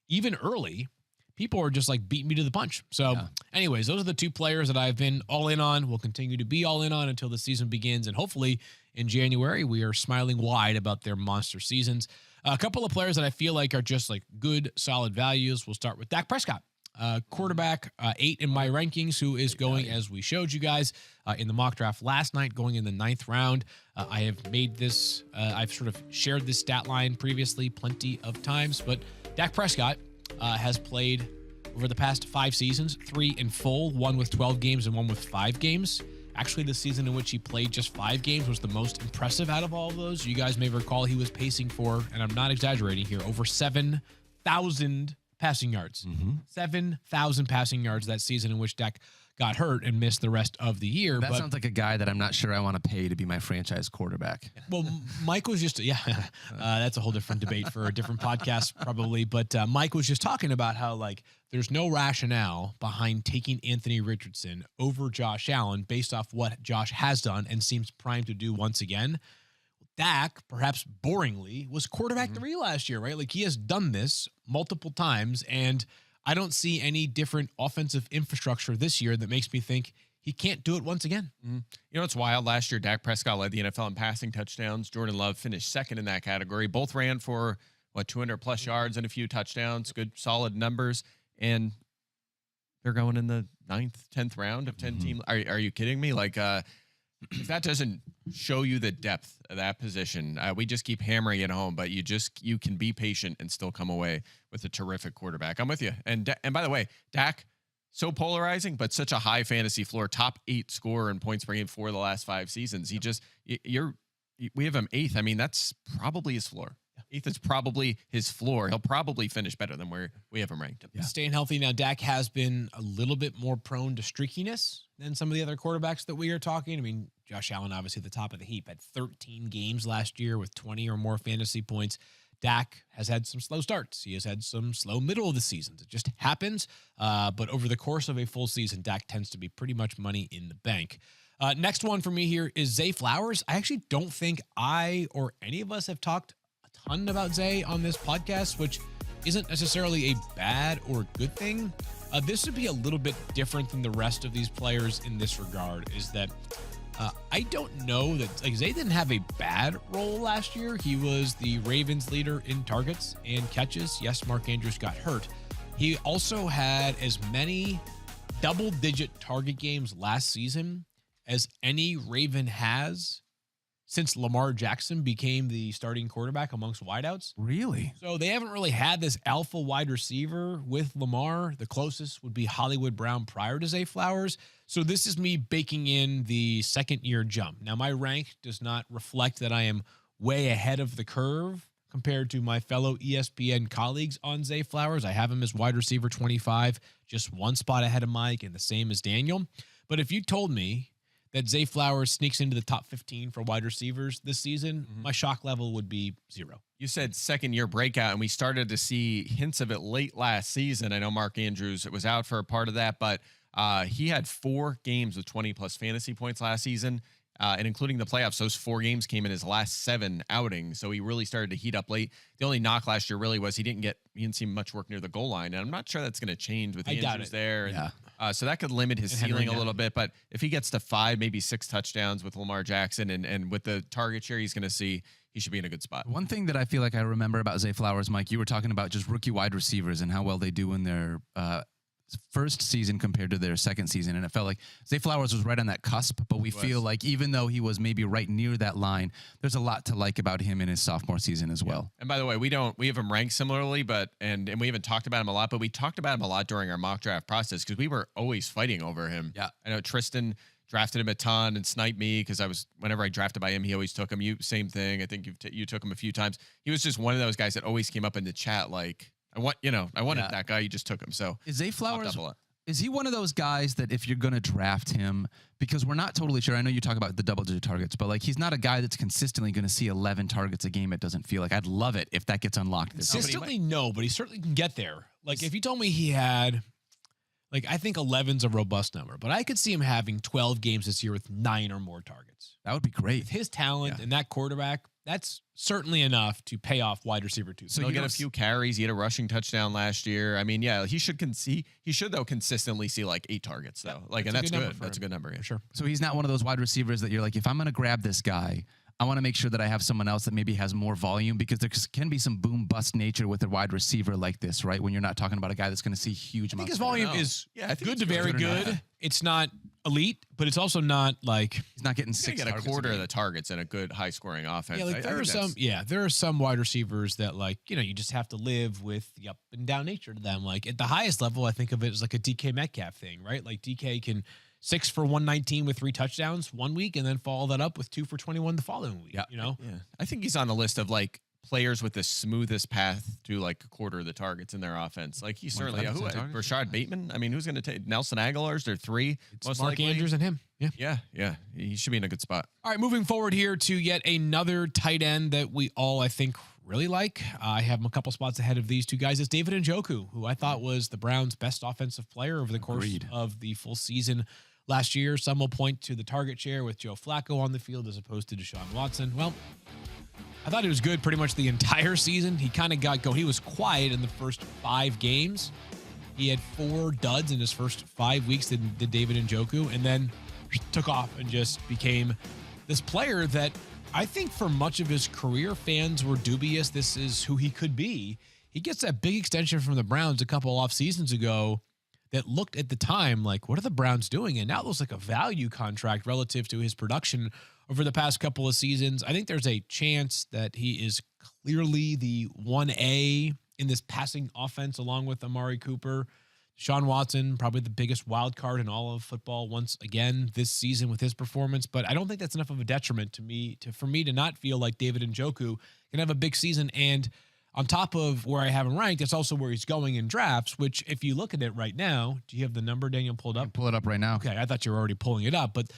Speaker 3: even early. People are just like beating me to the punch. So anyways, those are the 2 players that I've been all in on. Will continue to be all in on until the season begins. And hopefully in January, we are smiling wide about their monster seasons. A couple of players that I feel like are just like good, solid values. We'll start with Dak Prescott. Quarterback 8 in my rankings, who is going, as we showed you guys in the mock draft last night, going in the 9th round. I have made this, I've sort of shared this stat line previously plenty of times, but Dak Prescott has played over the past 5 seasons, 3 in full, 1 with 12 games and 1 with 5 games. Actually, the season in which he played just 5 games was the most impressive out of all of those. You guys may recall he was pacing for, and I'm not exaggerating here, over 7,000 passing yards. 7,000 passing yards that season in which Dak got hurt and missed the rest of the year.
Speaker 2: That sounds like a guy that I'm not sure I want to pay to be my franchise quarterback.
Speaker 3: Well, Mike was just, that's a whole different debate for a different podcast probably. But Mike was just talking about how like there's no rationale behind taking Anthony Richardson over Josh Allen based off what Josh has done and seems primed to do once again. Dak, perhaps boringly, was quarterback 3 last year, right? Like he has done this multiple times, and I don't see any different offensive infrastructure this year that makes me think he can't do it once again.
Speaker 4: You know, it's wild. Last year, Dak Prescott led the NFL in passing touchdowns. Jordan Love finished 2nd in that category. Both ran for 200 plus yards and a few touchdowns. Good, solid numbers. And they're going in the 9th, 10th round of 10 team. Are you kidding me? Like, if that doesn't show you the depth of that position, we just keep hammering it home, but you can be patient and still come away with a terrific quarterback. I'm with you. And by the way, Dak, so polarizing, but such a high fantasy floor, top 8 scorer in points per game for the last 5 seasons. We have him 8th. I mean, that's probably his floor. 8th is probably his floor. He'll probably finish better than where we have him ranked.
Speaker 3: Yeah. Staying healthy. Now, Dak has been a little bit more prone to streakiness than some of the other quarterbacks that we are talking. I mean, Josh Allen, obviously at the top of the heap, had 13 games last year with 20 or more fantasy points. Dak has had some slow starts. He has had some slow middle of the seasons. It just happens. But over the course of a full season, Dak tends to be pretty much money in the bank. Next one for me here is Zay Flowers. I actually don't think I or any of us have talked a ton about Zay on this podcast, which isn't necessarily a bad or good thing. This would be a little bit different than the rest of these players in this regard, is that I don't know that Zay didn't have a bad role last year. He was the Ravens leader in targets and catches. Yes, Mark Andrews got hurt. He also had as many double-digit target games last season as any Raven has since Lamar Jackson became the starting quarterback amongst wideouts.
Speaker 2: Really?
Speaker 3: So they haven't really had this alpha wide receiver with Lamar. The closest would be Hollywood Brown prior to Zay Flowers. So this is me baking in the second-year jump. Now, my rank does not reflect that I am way ahead of the curve compared to my fellow ESPN colleagues on Zay Flowers. I have him as wide receiver 25, just one spot ahead of Mike and the same as Daniel. But if you told me that Zay Flowers sneaks into the top 15 for wide receivers this season, my shock level would be 0.
Speaker 4: You said second-year breakout, and we started to see hints of it late last season. I know Mark Andrews was out for a part of that, but he had 4 games with 20-plus fantasy points last season, and including the playoffs, those 4 games came in his last 7 outings, so he really started to heat up late. The only knock last year really was he didn't see much work near the goal line, and I'm not sure that's going to change with Andrews there. And, so that could limit his ceiling a little bit, but if he gets to 5, maybe 6 touchdowns with Lamar Jackson and with the target share he's going to see, he should be in a good spot.
Speaker 2: One thing that I feel like I remember about Zay Flowers, Mike, you were talking about just rookie wide receivers and how well they do in their first season compared to their second season. And it felt like Zay Flowers was right on that cusp, but we feel like even though he was maybe right near that line, there's a lot to like about him in his sophomore season as well.
Speaker 4: And by the way, we have him ranked similarly, but and we haven't talked about him a lot, but we talked about him a lot during our mock draft process because we were always fighting over him.
Speaker 2: Yeah.
Speaker 4: I know Tristan drafted him a ton and sniped me because whenever I drafted by him, he always took him. You same thing. I think you took him a few times. He was just one of those guys that always came up in the chat like, I wanted that guy. You just took him. So
Speaker 2: is Zay Flowers, is he one of those guys that if you're going to draft him, because we're not totally sure, I know you talk about the double-digit targets, but like he's not a guy that's consistently going to see 11 targets a game. It doesn't feel like. I'd love it if that gets unlocked.
Speaker 3: Consistently, no, but he certainly can get there. Like if you told me he had, like I think 11's a robust number, but I could see him having 12 games this year with 9 or more targets.
Speaker 2: That would be great.
Speaker 3: With his talent and that quarterback, that's certainly enough to pay off wide receiver 2.
Speaker 4: So he'll get a few carries. He had a rushing touchdown last year. I mean, yeah, he should though consistently see like 8 targets though. And that's good. That's a good number. Yeah.
Speaker 3: Sure.
Speaker 2: So he's not one of those wide receivers that you're like, if I'm going to grab this guy, I want to make sure that I have someone else that maybe has more volume, because there can be some boom bust nature with a wide receiver like this, right? When you're not talking about a guy that's going to see huge amounts.
Speaker 3: I think his volume is good to very good. It's not elite, but it's also not like
Speaker 2: he's not getting 6
Speaker 4: get a quarter of the targets in a good high scoring offense.
Speaker 3: Yeah, like there are some wide receivers that like, you just have to live with the up and down nature to them. Like at the highest level, I think of it as like a DK Metcalf thing, right? Like DK can 6 for 119 with 3 touchdowns one week and then follow that up with 2 for 21 the following week.
Speaker 4: Yeah. I think he's on the list of like players with the smoothest path to like a quarter of the targets in their offense. Like he's certainly Rashad Bateman. I mean, who's going to take Nelson Aguilar's? They're 3.
Speaker 3: It's most Mark Andrews and him.
Speaker 4: Yeah. He should be in a good spot.
Speaker 3: All right, moving forward here to yet another tight end that we all, I think, really like. I have him a couple spots ahead of these 2 guys. It's David Njoku, who I thought was the Browns' best offensive player over the course of the full season last year. Some will point to the target share with Joe Flacco on the field as opposed to Deshaun Watson. Well, I thought he was good pretty much the entire season. He kind of got go. He was quiet in the first 5 games. He had 4 duds in his first 5 weeks, did David Njoku, and then took off and just became this player that I think for much of his career, fans were dubious this is who he could be. He gets that big extension from the Browns a couple off seasons ago that looked at the time like, what are the Browns doing? And now it looks like a value contract relative to his production over the past couple of seasons. I think there's a chance that he is clearly the 1A in this passing offense along with Amari Cooper. Sean Watson, probably the biggest wild card in all of football once again this season with his performance. But I don't think that's enough of a detriment for me to not feel like David Njoku can have a big season. And on top of where I have him ranked, it's also where he's going in drafts, which if you look at it right now, do you have the number, Daniel, pulled up?
Speaker 2: Pull it up right now.
Speaker 3: Okay, I thought you were already pulling it up. But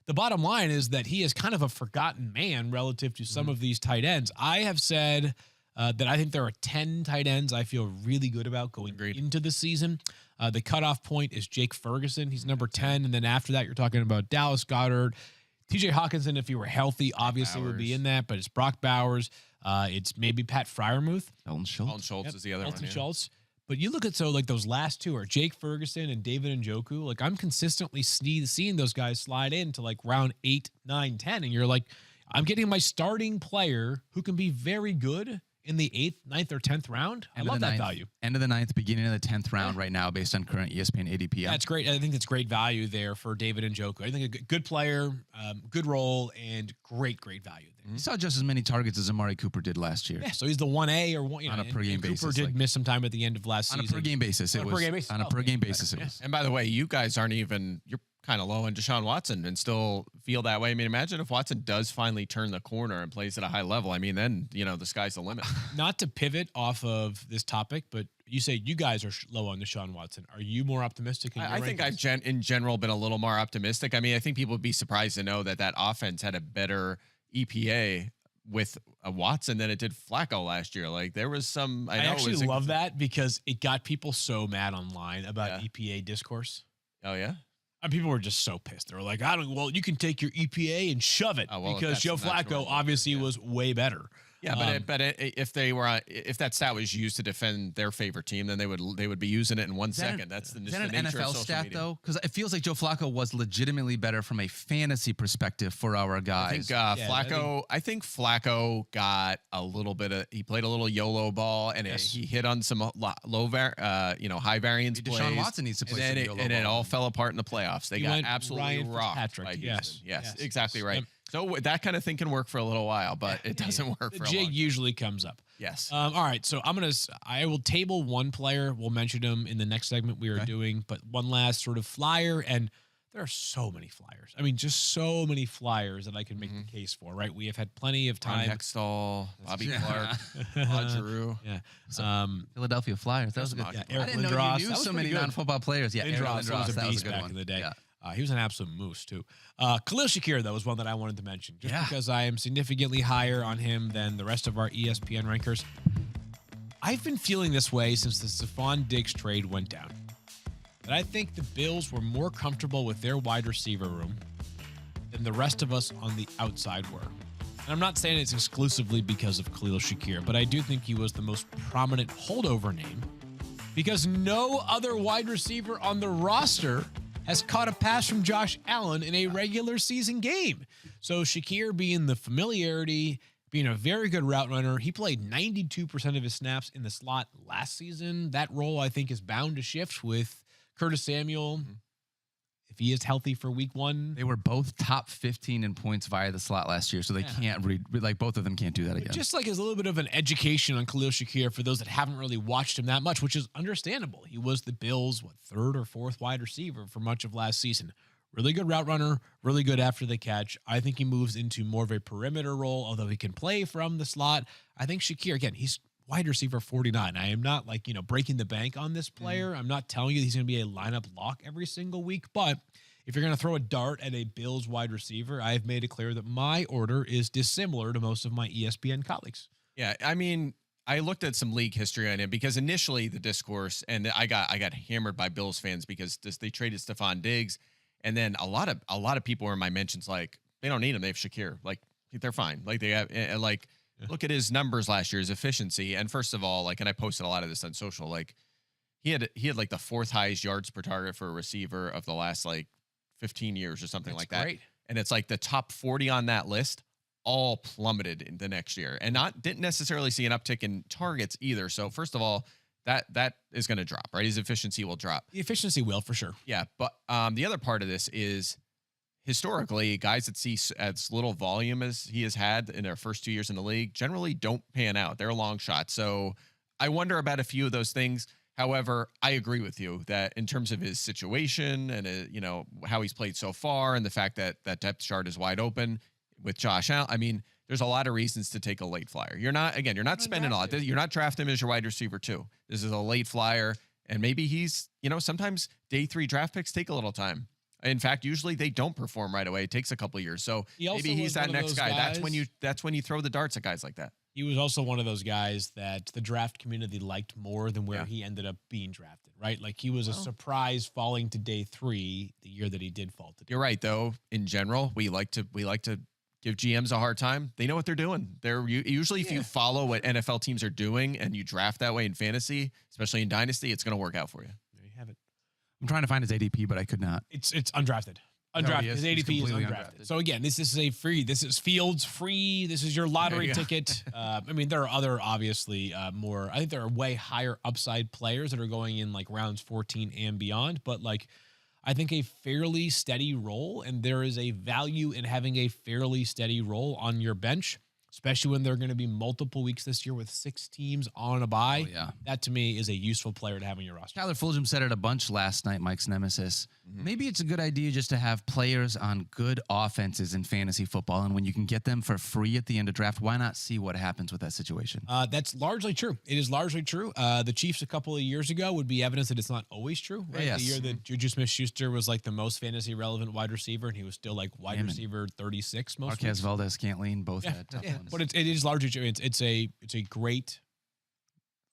Speaker 3: the bottom line is that he is kind of a forgotten man relative to some of these tight ends. I have said that I think there are 10 tight ends I feel really good about going into the season. The cutoff point is Jake Ferguson. He's number 10. And then after that, you're talking about Dallas Goedert. TJ Hawkinson, if he were healthy, obviously would be in that, but it's Brock Bowers. It's maybe Pat Freiermuth.
Speaker 2: Elton Schultz.
Speaker 4: Elton Schultz is the other
Speaker 3: Elton
Speaker 4: one.
Speaker 3: Schultz. But you look at, like those last two are Jake Ferguson and David Njoku. Like I'm consistently seeing those guys slide into like round 8, 9, 10. And you're like, I'm getting my starting player who can be very good in the 8th, 9th, or 10th round. I love that value.
Speaker 2: End of the 9th, beginning of the 10th round right now based on current ESPN ADP.
Speaker 3: That's great. I think that's great value there for David Njoku. I think a good player, good role, and great value there.
Speaker 2: He saw just as many targets as Amari Cooper did last year.
Speaker 3: Yeah, so he's the 1A or one,
Speaker 2: on a per game basis.
Speaker 3: Cooper did miss some time at the end of last season.
Speaker 2: On a per game basis, it was. On a per game basis, it was.
Speaker 4: And by the way, you guys aren't even, you're kind of low on Deshaun Watson and still feel that way. I mean, imagine if Watson does finally turn the corner and plays at a high level. I mean, then, the sky's the limit.
Speaker 3: Not to pivot off of this topic, but you say you guys are low on Deshaun Watson. Are you more optimistic?
Speaker 4: I think I've in general been a little more optimistic. I mean, I think people would be surprised to know that offense had a better EPA with a Watson than it did Flacco last year. Like there was some, I actually
Speaker 3: love that because it got people so mad online about EPA discourse.
Speaker 4: Oh yeah.
Speaker 3: And people were just so pissed. They were like, you can take your EPA and shove it because Joe Flacco obviously was way better.
Speaker 4: Yeah, but if that stat was used to defend their favorite team, then they would be using it in 1 second. That's the nature
Speaker 2: an NFL
Speaker 4: of social
Speaker 2: stat
Speaker 4: media.
Speaker 2: though, because it feels like Joe Flacco was legitimately better from a fantasy perspective for our guys.
Speaker 4: I think Flacco got a little bit of. He played a little YOLO ball, and he hit on some high variance plays.
Speaker 2: Deshaun Watson needs to play some YOLO ball.
Speaker 4: And it all fell apart in the playoffs. They got absolutely rocked by Houston. Yes, exactly right. So that kind of thing can work for a little while, but it doesn't work for a long time.
Speaker 3: Usually comes up.
Speaker 4: Yes.
Speaker 3: All right. So I will table one player. We'll mention him in the next segment we are doing, but one last sort of flyer. And there are so many flyers. I mean, just so many flyers that I can make the case for, right? We have had plenty of time.
Speaker 4: Ron Hextall, Bobby Clark, Drew.
Speaker 3: Yeah.
Speaker 2: Philadelphia Flyers. That was a good.
Speaker 3: Eric
Speaker 2: I didn't know
Speaker 3: Lindros.
Speaker 2: you knew so many non-football players. Yeah,
Speaker 3: Lindros was a
Speaker 2: that
Speaker 3: beast
Speaker 2: good
Speaker 3: back
Speaker 2: one.
Speaker 3: in the day.
Speaker 2: Yeah.
Speaker 3: He was an absolute moose, too. Khalil Shakir, though, was one that I wanted to mention, just because I am significantly higher on him than the rest of our ESPN rankers. I've been feeling this way since the Stephon Diggs trade went down. That I think the Bills were more comfortable with their wide receiver room than the rest of us on the outside were. And I'm not saying it's exclusively because of Khalil Shakir, but I do think he was the most prominent holdover name because no other wide receiver on the roster has caught a pass from Josh Allen in a regular season game. So Shakir being the familiarity, being a very good route runner, he played 92% of his snaps in the slot last season. That role, I think, is bound to shift with Curtis Samuel. If he is healthy for week 1.
Speaker 2: They were both top 15 in points via the slot last year, so they can't both of them can't do that again.
Speaker 3: Just like as a little bit of an education on Khalil Shakir for those that haven't really watched him that much, which is understandable. He was the Bills' third or fourth wide receiver for much of last season. Really good route runner, really good after the catch. I think he moves into more of a perimeter role, although he can play from the slot. I think Shakir, again, he's wide receiver 49. I am not breaking the bank on this player. I'm not telling you he's going to be a lineup lock every single week, but if you're going to throw a dart at a Bills wide receiver, I've made it clear that my order is dissimilar to most of my ESPN colleagues.
Speaker 4: Yeah, I mean, I looked at some league history on him because initially the discourse, and I got hammered by Bills fans because they traded Stephon Diggs, and then a lot of people were in my mentions like they don't need him. They have Shakir, like they're fine. Like they have look at his numbers last year, his efficiency, and first of all, and I posted a lot of this on social, he had like the fourth highest yards per target for a receiver of the last 15 years or something like that.
Speaker 3: Great.
Speaker 4: And it's like the top 40 on that list all plummeted in the next year and didn't necessarily see an uptick in targets either. So first of all, that is going to drop, right? His efficiency will drop.
Speaker 3: The efficiency will for sure.
Speaker 4: Yeah. But the other part of this is historically guys that see as little volume as he has had in their first 2 years in the league generally don't pan out. They're a long shot. So I wonder about a few of those things. However, I agree with you that in terms of his situation and how he's played so far and the fact that that depth chart is wide open with Josh Allen, I mean, there's a lot of reasons to take a late flyer. You're not spending a lot. You're not drafting him as your wide receiver too. This is a late flyer, and maybe he's, sometimes day 3 draft picks take a little time. In fact, usually they don't perform right away. It takes a couple of years. So maybe he's that next guy. That's when you throw the darts at guys like that.
Speaker 3: He was also one of those guys that the draft community liked more than where he ended up being drafted, right? Like he was a surprise falling to day 3 the year that he did fall to day.
Speaker 4: You're right, though. In general, we like to give GMs a hard time. They know what they're doing. Usually if you follow what NFL teams are doing and you draft that way in fantasy, especially in Dynasty, it's going to work out for you.
Speaker 3: There you have it.
Speaker 2: I'm trying to find his ADP, but I could not.
Speaker 3: It's undrafted. Undrafted. His ADP is undrafted. So again, this is this is Fields free. This is your lottery ticket. I mean, there are other obviously more. I think there are way higher upside players that are going in like rounds 14 and beyond. But like, I think a fairly steady role, and there is a value in having a fairly steady role on your bench, especially when there are going to be multiple weeks this year with 6 teams on a bye.
Speaker 2: Oh, yeah.
Speaker 3: That to me is a useful player to have on your roster.
Speaker 2: Tyler Fulgham said it a bunch last night, Mike's nemesis. Maybe it's a good idea just to have players on good offenses in fantasy football. And when you can get them for free at the end of draft, why not see what happens with that situation?
Speaker 3: That's largely true. It is largely true. The Chiefs a couple of years ago would be evidence that it's not always true. Right?
Speaker 2: Yes.
Speaker 3: The year that Juju Smith-Schuster was like the most fantasy relevant wide receiver, and he was still like wide receiver 36 most
Speaker 2: Marquez Valdez-Scantling both had tough ones.
Speaker 3: But it is largely true. It's a great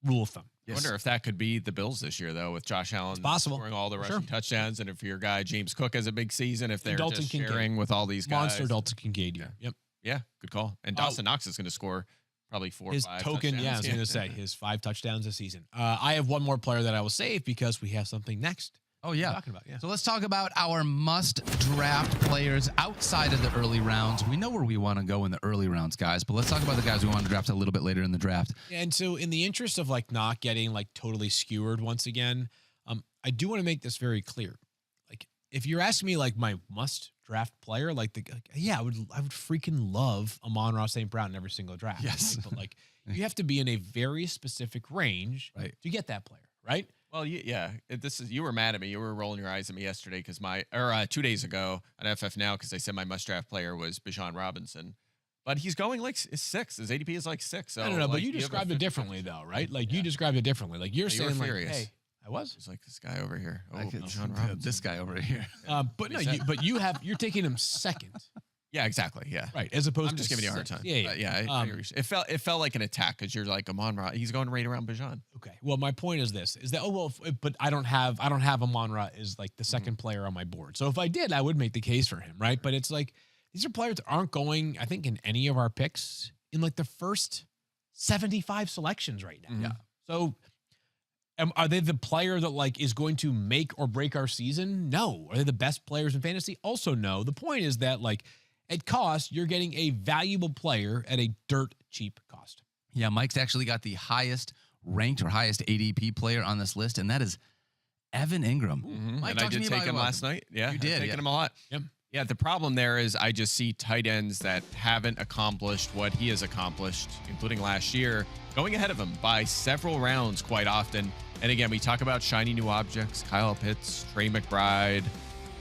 Speaker 3: rule of thumb.
Speaker 4: I wonder if that could be the Bills this year, though, with Josh Allen scoring all the rushing touchdowns, and if your guy James Cook has a big season, if they're just sharing with all these guys.
Speaker 3: Monster Dalton Kincaid. Yep.
Speaker 4: Yeah, good call. And Dawson Knox is going to score probably 4 or 5
Speaker 3: his token,
Speaker 4: touchdowns.
Speaker 3: I was going to say, his 5 touchdowns this season. I have one more player that I will save because we have something next.
Speaker 2: Oh, yeah.
Speaker 3: Talking about,
Speaker 2: So let's talk about our must-draft players outside of the early rounds. We know where we want to go in the early rounds, guys, but let's talk about the guys we want to draft a little bit later in the draft.
Speaker 3: And so in the interest of like not getting like totally skewered once again, I do want to make this very clear. Like if you're asking me like my must-draft player, I would freaking love Amon-Ra St. Brown in every single draft.
Speaker 2: Yes.
Speaker 3: Right? But like you have to be in a very specific range to get that player, right?
Speaker 4: Well, you were mad at me. You were rolling your eyes at me yesterday because 2 days ago on FF Now because I said my must draft player was Bijan Robinson, but he's going like 6. His ADP is like 6. So
Speaker 3: I don't know, but you described it differently though, right? Like you described it differently. Like you're saying like, hey, I was.
Speaker 4: He's like this guy over here. Oh,
Speaker 2: Bijan Robinson. This guy over here.
Speaker 3: But no, you're taking him second.
Speaker 4: Yeah, exactly. Yeah,
Speaker 3: right. As opposed
Speaker 4: I'm just
Speaker 3: to
Speaker 4: giving you a hard time.
Speaker 3: Yeah.
Speaker 4: It felt like an attack because you're like Amon-Ra. He's going right around Bijan.
Speaker 3: Okay. Well, my point is that but I don't have Amon-Ra as like the second player on my board. So if I did, I would make the case for him, right? But it's like these are players that aren't going, I think, in any of our picks in like the first 75 selections right now.
Speaker 2: Yeah.
Speaker 3: So are they the player that like is going to make or break our season? No. Are they the best players in fantasy? Also, no. The point is that like at cost, you're getting a valuable player at a dirt cheap cost.
Speaker 2: Yeah, Mike's actually got the highest ranked or highest ADP player on this list, and that is Evan Ingram.
Speaker 4: Mike, and I did take him last night. Yeah,
Speaker 2: you did.
Speaker 4: Taking him a lot.
Speaker 3: Yep.
Speaker 4: Yeah, the problem there is I just see tight ends that haven't accomplished what he has accomplished, including last year, going ahead of him by several rounds quite often. And again, we talk about shiny new objects, Kyle Pitts, Trey McBride.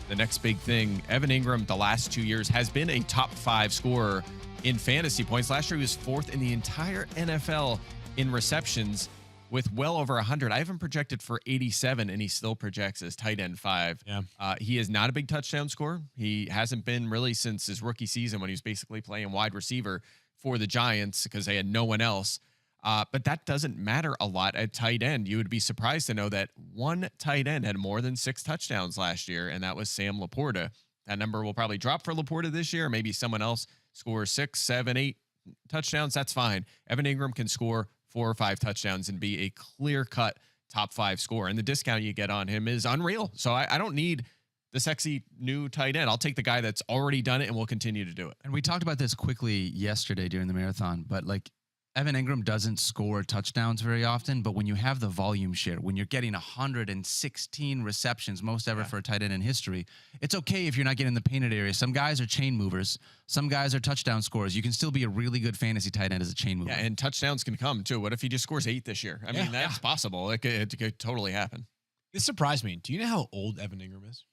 Speaker 4: The next big thing, Evan Ingram, the last 2 years, has been a top 5 scorer in fantasy points. Last year, he was 4th in the entire NFL in receptions with well over 100. I have him projected for 87, and he still projects as tight end 5.
Speaker 3: Yeah.
Speaker 4: He is not a big touchdown scorer. He hasn't been really since his rookie season when he was basically playing wide receiver for the Giants because they had no one else. But that doesn't matter a lot at tight end. You would be surprised to know that one tight end had more than 6 touchdowns last year, and that was Sam Laporta. That number will probably drop for Laporta this year. Maybe someone else scores 6, 7, 8 touchdowns. That's fine. Evan Ingram can score 4 or 5 touchdowns and be a clear-cut top 5 scorer. And the discount you get on him is unreal. So I don't need the sexy new tight end. I'll take the guy that's already done it and will continue to do it.
Speaker 2: And we talked about this quickly yesterday during the marathon, but like Evan Ingram doesn't score touchdowns very often, but when you have the volume share, when you're getting 116 receptions, most ever for a tight end in history, it's okay if you're not getting the painted area. Some guys are chain movers. Some guys are touchdown scorers. You can still be a really good fantasy tight end as a chain mover.
Speaker 4: Yeah, and touchdowns can come too. What if he just scores 8 this year? I mean, that's possible. It could totally happen.
Speaker 3: This surprised me. Do you know how old Evan Ingram is?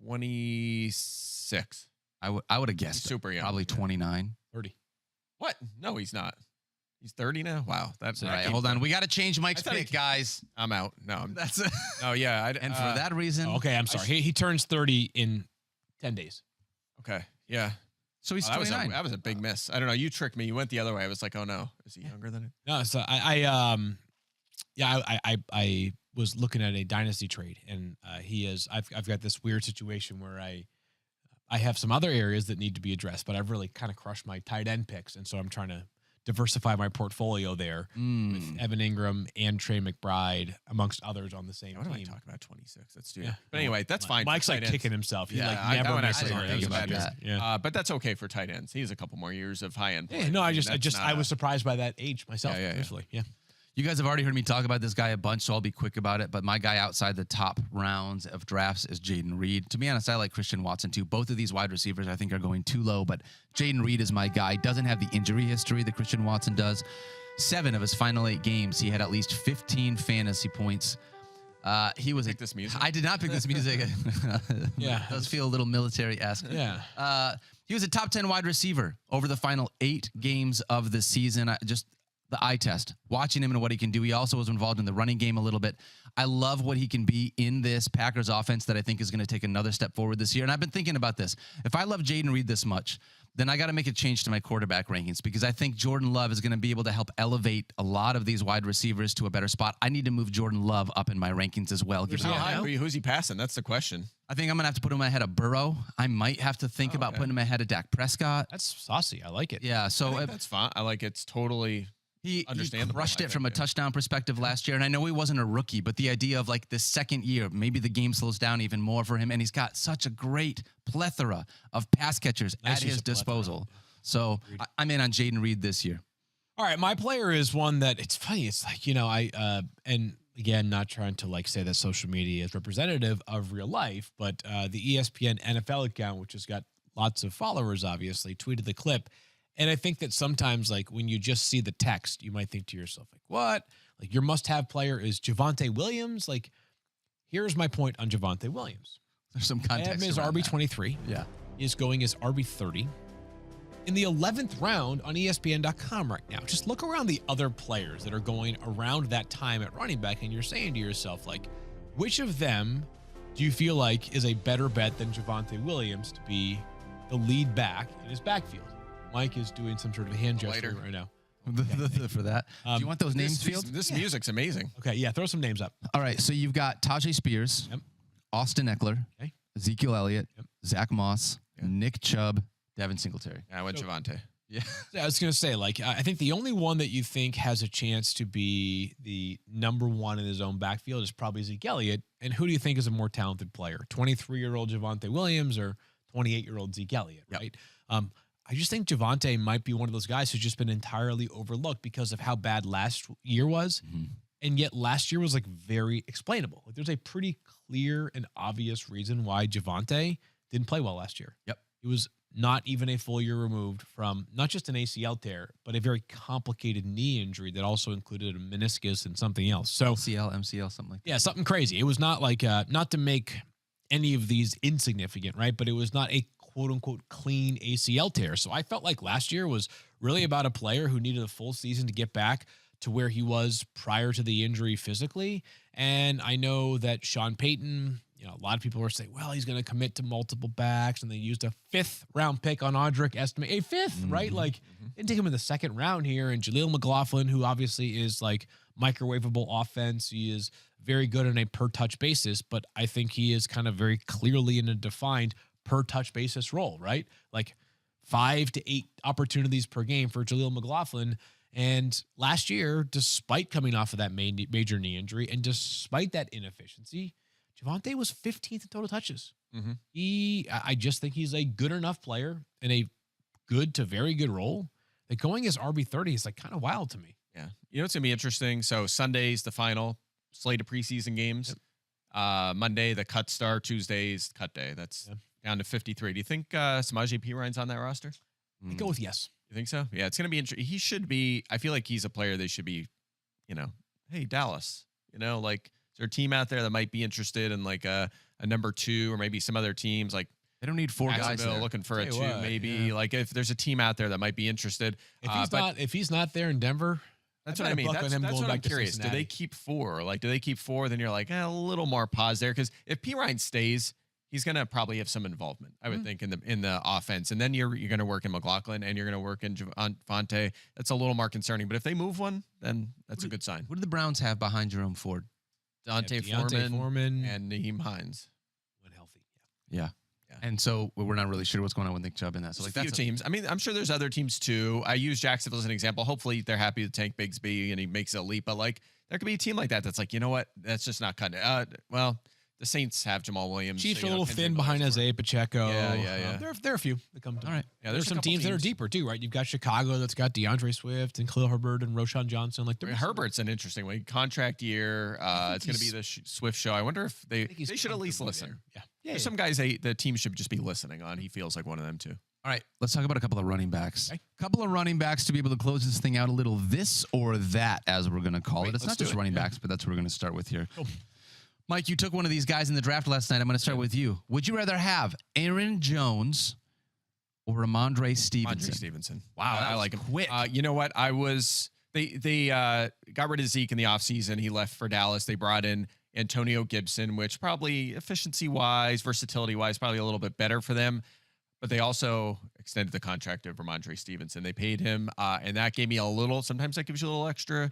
Speaker 4: 26.
Speaker 2: I would have guessed
Speaker 4: He's super young.
Speaker 2: Probably 29.
Speaker 3: 30.
Speaker 4: What? No, he's not. He's 30 now. Wow, that's
Speaker 2: All right, hold on. We got to change Mike's
Speaker 4: thought
Speaker 2: pick, guys.
Speaker 4: I'm out. No,
Speaker 2: That's
Speaker 4: no, yeah.
Speaker 2: and for that reason,
Speaker 3: Okay, I'm sorry. He turns 30 in 10 days.
Speaker 4: Okay, yeah.
Speaker 2: so he's
Speaker 4: Oh, that was
Speaker 2: 29.
Speaker 4: that was a big miss. I don't know. You tricked me. You went the other way. I was like, oh no, is he younger than it?
Speaker 3: No, so I was looking at a dynasty trade, and he is. I've got this weird situation where I have some other areas that need to be addressed, but I've really kind of crushed my tight end picks, and so I'm trying to diversify my portfolio there with Evan Ingram and Trey McBride, amongst others, on the same
Speaker 4: What am I
Speaker 3: team.
Speaker 4: talking about? 26. That's stupid. Yeah. But anyway, that's fine.
Speaker 3: Mike's
Speaker 4: for
Speaker 3: like
Speaker 4: tight ends.
Speaker 3: kicking himself. He
Speaker 4: Yeah,
Speaker 3: like never
Speaker 4: that
Speaker 3: misses
Speaker 4: one
Speaker 3: a
Speaker 4: I didn't
Speaker 3: pick
Speaker 4: think
Speaker 3: about
Speaker 4: about
Speaker 3: that.
Speaker 4: that.
Speaker 3: Yeah.
Speaker 4: But that's okay for tight ends. He has a couple more years of high end.
Speaker 3: Yeah, no, I
Speaker 4: mean,
Speaker 3: was surprised by that age myself.
Speaker 4: Yeah.
Speaker 3: Personally. Yeah.
Speaker 2: You guys have already heard me talk about this guy a bunch, so I'll be quick about it. But my guy outside the top rounds of drafts is Jaden Reed. To be honest, I like Christian Watson too. Both of these wide receivers I think are going too low, but Jaden Reed is my guy. Doesn't have the injury history that Christian Watson does. 7 of his final 8 games, he had at least 15 fantasy points. He was
Speaker 4: Pick this music?
Speaker 2: I did not pick this music.
Speaker 3: Yeah.
Speaker 2: It does feel a little military-esque.
Speaker 3: Yeah.
Speaker 2: He was a top 10 wide receiver over the final 8 games of the season. Just the eye test, watching him and what he can do. He also was involved in the running game a little bit. I love what he can be in this Packers offense that I think is going to take another step forward this year. And I've been thinking about this. If I love Jaden Reed this much, then I got to make a change to my quarterback rankings because I think Jordan Love is going to be able to help elevate a lot of these wide receivers to a better spot. I need to move Jordan Love up in my rankings as well.
Speaker 4: How high? Who's he passing? That's the question.
Speaker 2: I think I'm going to have to put him ahead of Burrow. I might have to think about putting him ahead of Dak Prescott.
Speaker 3: That's saucy. I like it.
Speaker 2: Yeah, so
Speaker 4: That's fine. I like it's totally
Speaker 2: he
Speaker 4: understandable.
Speaker 2: crushed
Speaker 4: I
Speaker 2: it from
Speaker 4: think,
Speaker 2: a touchdown perspective last year. And I know he wasn't a rookie, but the idea of like the second year, maybe the game slows down even more for him. And he's got such a great plethora of pass catchers
Speaker 3: Nice
Speaker 2: at
Speaker 3: use
Speaker 2: his
Speaker 3: of plethora.
Speaker 2: disposal. So I'm in on Jaden Reed this year.
Speaker 3: All right, my player is one that it's funny. It's like, and again, not trying to like say that social media is representative of real life, but the ESPN NFL account, which has got lots of followers, obviously tweeted the clip. And I think that sometimes, like when you just see the text, you might think to yourself, like, what? Like your must-have player is Javonte Williams. Like, here's my point on Javonte Williams.
Speaker 2: There's some
Speaker 3: I have
Speaker 2: context.
Speaker 3: him as
Speaker 2: around that.
Speaker 3: RB23.
Speaker 2: Yeah.
Speaker 3: He is going as RB30 in the 11th round on ESPN.com right now. Just look around the other players that are going around that time at running back, and you're saying to yourself, like, which of them do you feel like is a better bet than Javonte Williams to be the lead back in his backfield? Mike is doing some sort of hand gesture
Speaker 4: Later.
Speaker 3: right now.
Speaker 2: For that. Do you want those names, Field?
Speaker 4: This music's amazing.
Speaker 3: Okay, yeah, throw some names up.
Speaker 2: All right. So you've got Tajay Spears,
Speaker 3: Yep.
Speaker 2: Austin Eckler,
Speaker 3: Okay.
Speaker 2: Ezekiel Elliott,
Speaker 3: Yep.
Speaker 2: Zach Moss, Nick Chubb, Devin Singletary.
Speaker 4: Yeah, I went Javante.
Speaker 2: Yeah.
Speaker 3: Yeah, I was going to say, like, I think the only one that you think has a chance to be the number one in his own backfield is probably Zeke Elliott. And who do you think is a more talented player? 23-year-old Javonte Williams or 28-year-old Zeke Elliott, right? I just think Javonte might be one of those guys who's just been entirely overlooked because of how bad last year was. And yet last year was like very explainable. Like there's a pretty clear and obvious reason why Javonte didn't play well last year.
Speaker 2: Yep.
Speaker 3: He was not even a full year removed from not just an ACL tear, but a very complicated knee injury that also included a meniscus and something else. So
Speaker 2: LCL, MCL, something like that.
Speaker 3: yeah, something crazy. It was not like, not to make any of these insignificant, right? But it was not a quote unquote clean ACL tear. So I felt like last year was really about a player who needed a full season to get back to where he was prior to the injury physically. And I know that Sean Payton, a lot of people were saying, well, he's going to commit to multiple backs. And they used a 5th round pick on Audric, estimate a 5th, right? Like didn't take him in the 2nd round here. And Jaleel McLaughlin, who obviously is like microwavable offense. He is very good on a per touch basis, but I think he is kind of very clearly in a defined per touch basis role, right? Like 5 to 8 opportunities per game for Jaleel McLaughlin. And last year, despite coming off of that major knee injury and despite that inefficiency, Javonte was 15th in total touches. I just think he's a good enough player in a good to very good role that going as RB30 is like kind of wild to me.
Speaker 4: Yeah. You know, it's going to be interesting. So Sunday's the final slate of preseason games. Monday, the cut star. Tuesday's cut day. That's down to 53. Do you think Samaje Perine's on that roster?
Speaker 3: I go with yes.
Speaker 4: You think so? Yeah, it's going to be interesting. He should be. I feel like he's a player they should be, hey, Dallas, like, is there a team out there that might be interested in like a number 2 or maybe some other teams? Like,
Speaker 2: They don't need four guys
Speaker 4: Jacksonville
Speaker 2: there.
Speaker 4: looking for a
Speaker 3: Tell
Speaker 4: two,
Speaker 3: you what,
Speaker 4: maybe.
Speaker 3: yeah.
Speaker 4: Like if there's a team out there that might be interested.
Speaker 3: If he's not there in Denver,
Speaker 4: That's
Speaker 3: I'd
Speaker 4: what I
Speaker 3: bet a
Speaker 4: mean.
Speaker 3: buck on
Speaker 4: That's
Speaker 3: him going
Speaker 4: what I'm
Speaker 3: back to
Speaker 4: curious. Do
Speaker 3: Cincinnati.
Speaker 4: they keep four? Like, do they keep four? Then you're like, a little more pause there. Because if P. Ryan stays, he's going to probably have some involvement, I would think, in the offense. And then you're going to work in McLaughlin and you're going to work in Javonte. That's a little more concerning. But if they move one, then that's a good sign.
Speaker 2: What do the Browns have behind Jerome Ford?
Speaker 4: Deontay
Speaker 3: Foreman
Speaker 4: and Naheem Hines.
Speaker 3: when healthy.
Speaker 2: Yeah.
Speaker 4: Yeah.
Speaker 2: And so we're not really sure what's going on with Nick Chubb in that. So
Speaker 4: So
Speaker 2: like
Speaker 4: a few
Speaker 2: that's
Speaker 4: teams. I mean, I'm sure there's other teams too. I use Jacksonville as an example. Hopefully they're happy with Tank Bigsby and he makes a leap. But like there could be a team like that that's like, you know what? That's just not cutting it. Well, the Saints have Jamal Williams.
Speaker 3: Chiefs
Speaker 4: so,
Speaker 3: are a
Speaker 4: you know,
Speaker 3: little
Speaker 4: Kendrick
Speaker 3: thin behind
Speaker 4: Bourne's
Speaker 3: Isaiah Pacheco.
Speaker 4: Yeah.
Speaker 3: There are a few that come to.
Speaker 2: All right.
Speaker 4: Yeah,
Speaker 3: There's
Speaker 4: a
Speaker 3: some
Speaker 4: couple
Speaker 3: teams that are deeper too, right? You've got Chicago that's got DeAndre Swift and Khalil Herbert and Roshan Johnson. Like
Speaker 4: I mean, Herbert's an interesting one. Contract year. It's going to be the Swift show. I wonder if they should at least listen.
Speaker 3: Yeah.
Speaker 4: There's some guys the team should just be listening on. He feels like one of them too.
Speaker 2: All right, let's talk about a couple of running backs.
Speaker 3: Okay.
Speaker 2: Couple of running backs to be able to close this thing out a little this or that, as we're going to call it. It's
Speaker 4: let's
Speaker 2: not
Speaker 4: do
Speaker 2: just
Speaker 4: it.
Speaker 2: running
Speaker 4: Yeah.
Speaker 2: backs, but that's what we're going to start with here. Mike, you took one of these guys in the draft last night. I'm going to start with you. Would you rather have Aaron Jones or Ramondre Stevenson?
Speaker 4: Andre Stevenson.
Speaker 2: Wow, that
Speaker 4: I
Speaker 2: was
Speaker 4: like him.
Speaker 2: quick.
Speaker 4: You know what? They got rid of Zeke in the offseason. He left for Dallas. They brought in Antonio Gibson, which probably efficiency-wise, versatility-wise, probably a little bit better for them. But they also extended the contract of Ramondre Stevenson. They paid him, and that gave me a little, sometimes that gives you a little extra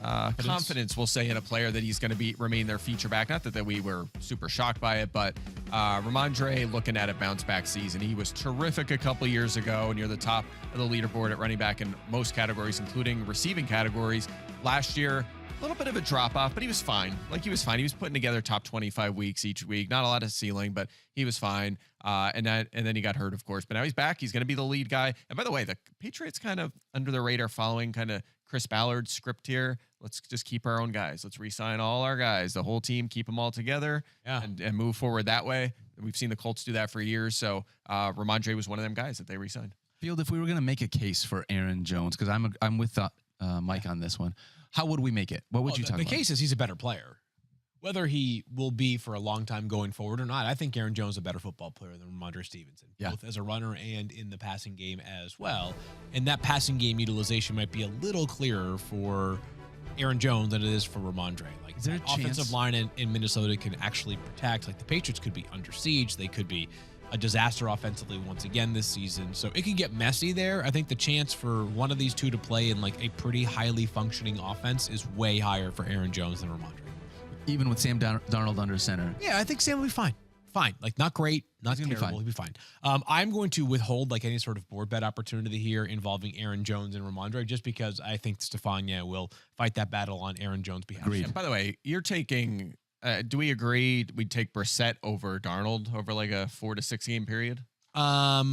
Speaker 4: confidence, we'll say, in a player that he's going to remain their feature back. Not that we were super shocked by it, but Ramondre looking at a bounce back season. He was terrific a couple years ago, near the top of the leaderboard at running back in most categories, including receiving categories. Last year, a little bit of a drop off, but he was fine. He was fine. He was putting together top 25 weeks each week. Not a lot of ceiling, but he was fine. And then he got hurt, of course. But now he's back. He's going to be the lead guy. And by the way, the Patriots kind of under the radar, following kind of Chris Ballard's script here. Let's just keep our own guys. Let's re-sign all our guys, the whole team, keep them all together, and move forward that way. We've seen the Colts do that for years. So Ramondre was one of them guys that they re-signed.
Speaker 2: Field, if we were going to make a case for Aaron Jones, because I'm with Mike on this one, how would we make it? What would you talk
Speaker 3: the
Speaker 2: about?
Speaker 3: The case is he's a better player. Whether he will be for a long time going forward or not, I think Aaron Jones is a better football player than Ramondre Stevenson, both as a runner and in the passing game as well. And that passing game utilization might be a little clearer for Aaron Jones than it is for Ramondre. Like,
Speaker 2: is there
Speaker 3: that
Speaker 2: a chance
Speaker 3: offensive line in Minnesota can actually protect. Like, the Patriots could be under siege. They could be a disaster offensively once again this season. So it could get messy there. I think the chance for one of these two to play in like a pretty highly functioning offense is way higher for Aaron Jones than Ramondre.
Speaker 2: Even with Sam Darnold under center?
Speaker 3: Yeah, I think Sam will be fine. Fine. Like, not great, not
Speaker 2: He's gonna
Speaker 3: terrible.
Speaker 2: be
Speaker 3: He'll be fine. I'm going to withhold like any sort of board bet opportunity here involving Aaron Jones and Ramondre, just because I think Stephania will fight that battle on Aaron Jones' behalf.
Speaker 2: Agreed.
Speaker 4: And by the way, you're taking do we agree we'd take Brissett over Darnold over like a 4 to 6 game period?
Speaker 3: I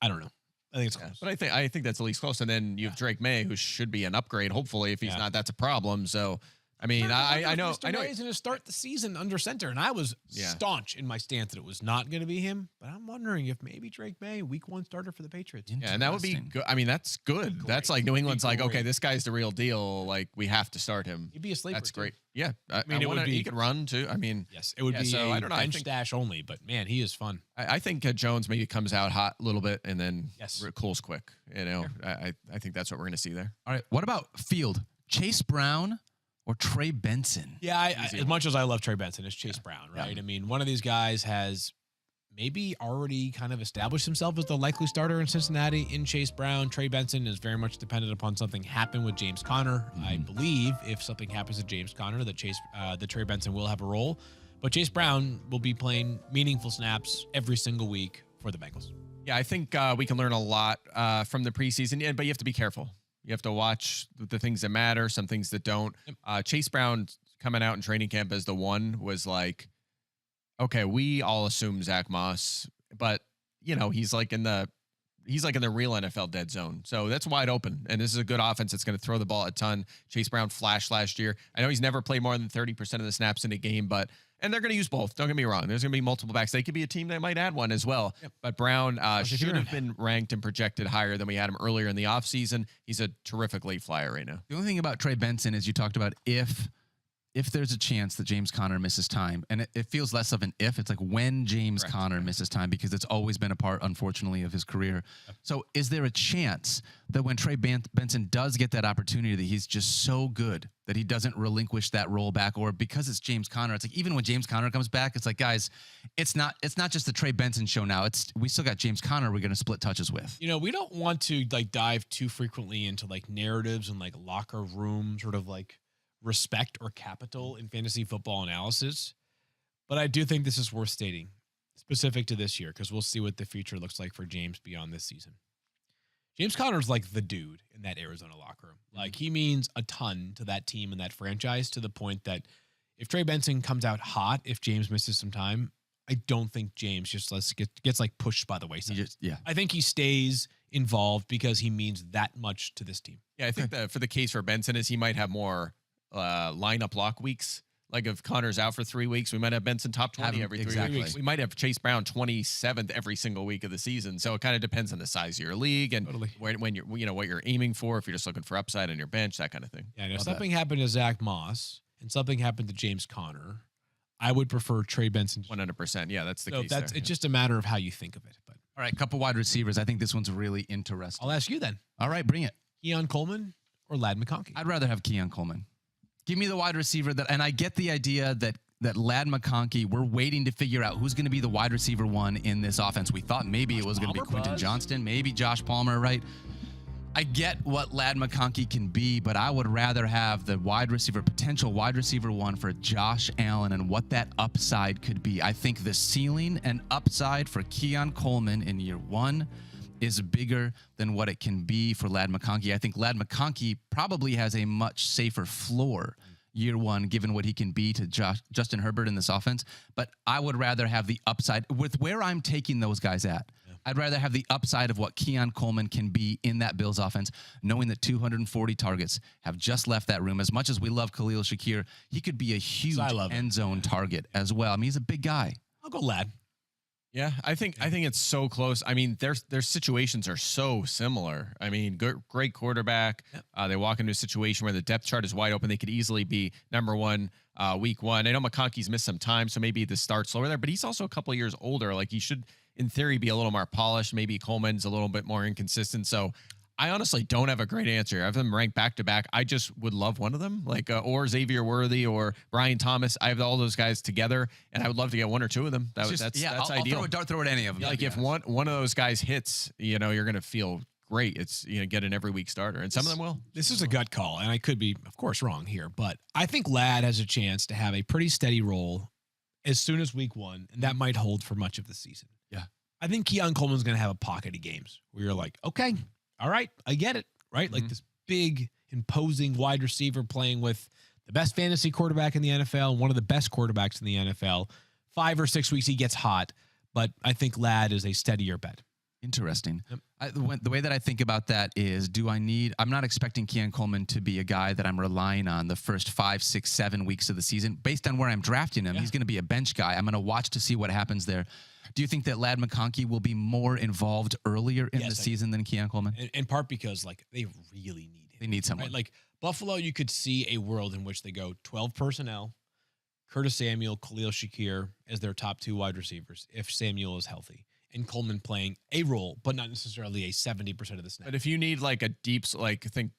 Speaker 3: don't know. I think it's close.
Speaker 4: But I think that's at least close. And then you have Drake May, who should be an upgrade. Hopefully, if he's not, that's a problem. So, I mean, I know.
Speaker 3: Mr. May is going to start the season under center, and I was staunch in my stance that it was not going to be him. But I'm wondering if maybe Drake May, week 1 starter for the Patriots.
Speaker 4: Yeah, and that would be good. I mean, that's good. That's like New England's like, okay, this guy's the real deal. Like, we have to start him.
Speaker 3: He'd be a sleeper.
Speaker 4: That's great.
Speaker 3: Too.
Speaker 4: Yeah,
Speaker 3: I mean,
Speaker 4: he could run too. I mean,
Speaker 3: yes, it would be
Speaker 4: so
Speaker 3: a
Speaker 4: I don't know.
Speaker 3: bench stash only. But man, he is fun.
Speaker 4: I think Jones maybe comes out hot a little bit and then cools quick. You know, I think that's what we're going to see there.
Speaker 2: All right. What about Field? Chase Brown or Trey Benson?
Speaker 3: Yeah, as much as I love Trey Benson, it's Chase Brown, right? I mean, one of these guys has maybe already kind of established himself as the likely starter in Cincinnati in Chase Brown. Trey Benson is very much dependent upon something happen with James Conner. I believe if something happens to James Conner, that Trey Benson will have a role. But Chase Brown will be playing meaningful snaps every single week for the Bengals.
Speaker 4: Yeah, I think we can learn a lot from the preseason, but you have to be careful. You have to watch the things that matter, some things that don't. Chase Brown coming out in training camp as the one was like, okay, we all assume Zach Moss, but you know, he's like in the real NFL dead zone. So that's wide open. And this is a good offense that's going to throw the ball a ton. Chase Brown flashed last year. I know he's never played more than 30% of the snaps in a game, and they're going to use both. Don't get me wrong. There's going to be multiple backs. They could be a team that might add one as well. Yep. But Brown should have been ranked and projected higher than we had him earlier in the offseason. He's a terrific late flyer right now.
Speaker 2: The only thing about Trey Benson is you talked about if if there's a chance that James Conner misses time, and it feels less of an if, it's like when James Conner misses time, because it's always been a part, unfortunately, of his career. So is there a chance that when Trey Benson does get that opportunity, that he's just so good that he doesn't relinquish that role back? Or because it's James Conner, it's like even when James Conner comes back, it's like, guys, it's not just the Trey Benson show now. We still got James Conner we're going to split touches with.
Speaker 3: You know, we don't want to like dive too frequently into like narratives and like locker room sort of like respect or capital in fantasy football analysis. But I do think this is worth stating specific to this year, because we'll see what the future looks like for James beyond this season. James Conner's like the dude in that Arizona locker room. Like, he means a ton to that team and that franchise, to the point that if Trey Benson comes out hot, if James misses some time, I don't think James just gets like pushed by the wayside. I think he stays involved because he means that much to this team.
Speaker 4: Yeah, I think that for the case for Benson is he might have more lineup lock weeks. Like if Connor's out for 3 weeks, we might have Benson top 20 every 3 weeks. We might have Chase Brown 27th every single week of the season. So it kind of depends on the size of your league and when you're, you know, what you're aiming for. If you're just looking for upside on your bench, that kind of thing.
Speaker 3: Yeah, if something happened to Zach Moss and something happened to James Conner, I would prefer Trey Benson.
Speaker 4: 100%. Yeah, that's the case.
Speaker 3: It's just a matter of how you think of it. But
Speaker 2: all right, couple wide receivers. I think this one's really interesting.
Speaker 3: I'll ask you then.
Speaker 2: All right, bring it.
Speaker 3: Keon Coleman or Ladd McConkey?
Speaker 2: I'd rather have Keon Coleman. Give me the wide receiver and I get the idea that Ladd McConkey, we're waiting to figure out who's going to be the wide receiver one in this offense. We thought maybe it was going to be Quentin Johnston, maybe Josh Palmer, right? I get what Ladd McConkey can be, but I would rather have the potential wide receiver one for Josh Allen and what that upside could be. I think the ceiling and upside for Keon Coleman in year one is bigger than what it can be for Ladd McConkey. I think Ladd McConkey probably has a much safer floor year one, given what he can be to Justin Herbert in this offense. But I would rather have the upside with where I'm taking those guys at. Yeah. I'd rather have the upside of what Keon Coleman can be in that Bills offense, knowing that 240 targets have just left that room. As much as we love Khalil Shakir, he could be a huge end zone target as well. I mean, he's a big guy.
Speaker 3: I'll go Ladd.
Speaker 4: Yeah, I think it's so close. I mean, their situations are so similar. I mean, great quarterback. Yep. They walk into a situation where the depth chart is wide open. They could easily be number one week one. I know McConkey's missed some time, so maybe the start's slower there, but he's also a couple of years older. Like, he should, in theory, be a little more polished. Maybe Coleman's a little bit more inconsistent. So I honestly don't have a great answer. I have them ranked back to back. I just would love one of them, like or Xavier Worthy or Brian Thomas. I have all those guys together, and I would love to get one or two of them. That's ideal.
Speaker 2: I'll throw it any of them.
Speaker 4: Like if one of those guys hits, you know, you're gonna feel great. It's, you know, get an every week starter, and some of them will.
Speaker 3: This is a gut call, and I could be, of course, wrong here, but I think Ladd has a chance to have a pretty steady role as soon as week one, and that might hold for much of the season.
Speaker 2: Yeah,
Speaker 3: I think Keon Coleman's gonna have a pocket of games where you're like, okay. All right, I get it, right? Mm-hmm. Like this big, imposing wide receiver playing with the best fantasy quarterback in the NFL, one of the best quarterbacks in the NFL. 5 or 6 weeks, he gets hot, but I think Ladd is a steadier bet.
Speaker 2: Interesting. Yep. The way that I think about that is, I'm not expecting Keon Coleman to be a guy that I'm relying on the first 5, 6, 7 weeks of the season. Based on where I'm drafting him, he's going to be a bench guy. I'm going to watch to see what happens there. Do you think that Ladd McConkey will be more involved earlier in the season than Keon Coleman?
Speaker 3: In part because, like, they really need him.
Speaker 2: They need someone.
Speaker 3: Right? Like, Buffalo, you could see a world in which they go 12 personnel, Curtis Samuel, Khalil Shakir as their top 2 wide receivers, if Samuel is healthy, and Coleman playing a role, but not necessarily a 70% of the snap.
Speaker 4: But if you need like a deep, like think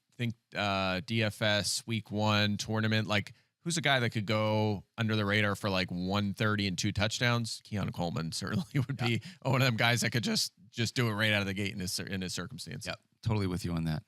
Speaker 4: DFS week 1 tournament, like, who's a guy that could go under the radar for like 130 and 2 touchdowns? Keon Coleman certainly would be one of them guys that could just do it right out of the gate in his circumstance.
Speaker 2: Yep, totally with you on that.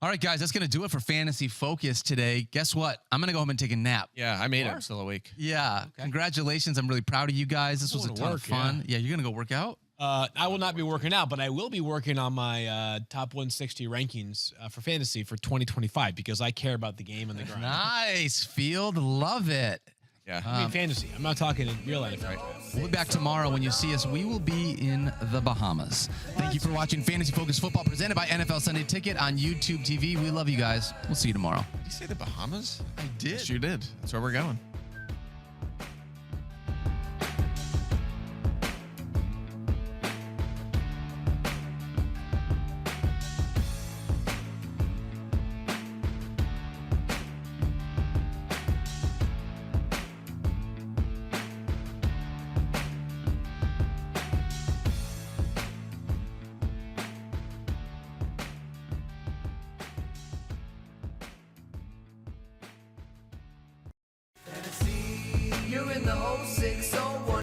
Speaker 2: All right, guys, that's going to do it for Fantasy Focus today. Guess what? I'm going to go home and take a nap.
Speaker 4: Yeah, I made it. I'm still awake.
Speaker 2: Yeah, okay. Congratulations. I'm really proud of you guys. This was a ton of fun. Yeah, you're going to go work out?
Speaker 3: I will not be working out, but I will be working on my top 160 rankings for fantasy for 2025 because I care about the game and the grind.
Speaker 2: Nice, Field. Love it.
Speaker 4: Yeah.
Speaker 3: I mean, fantasy. I'm not talking in real life. Right?
Speaker 2: We'll be back tomorrow. When you see us, we will be in the Bahamas. Thank you for watching Fantasy Focus Football presented by NFL Sunday Ticket on YouTube TV. We love you guys. We'll see you tomorrow.
Speaker 4: Did you say the Bahamas?
Speaker 2: I did.
Speaker 4: Yes, you did. That's where we're going.
Speaker 1: the whole 601.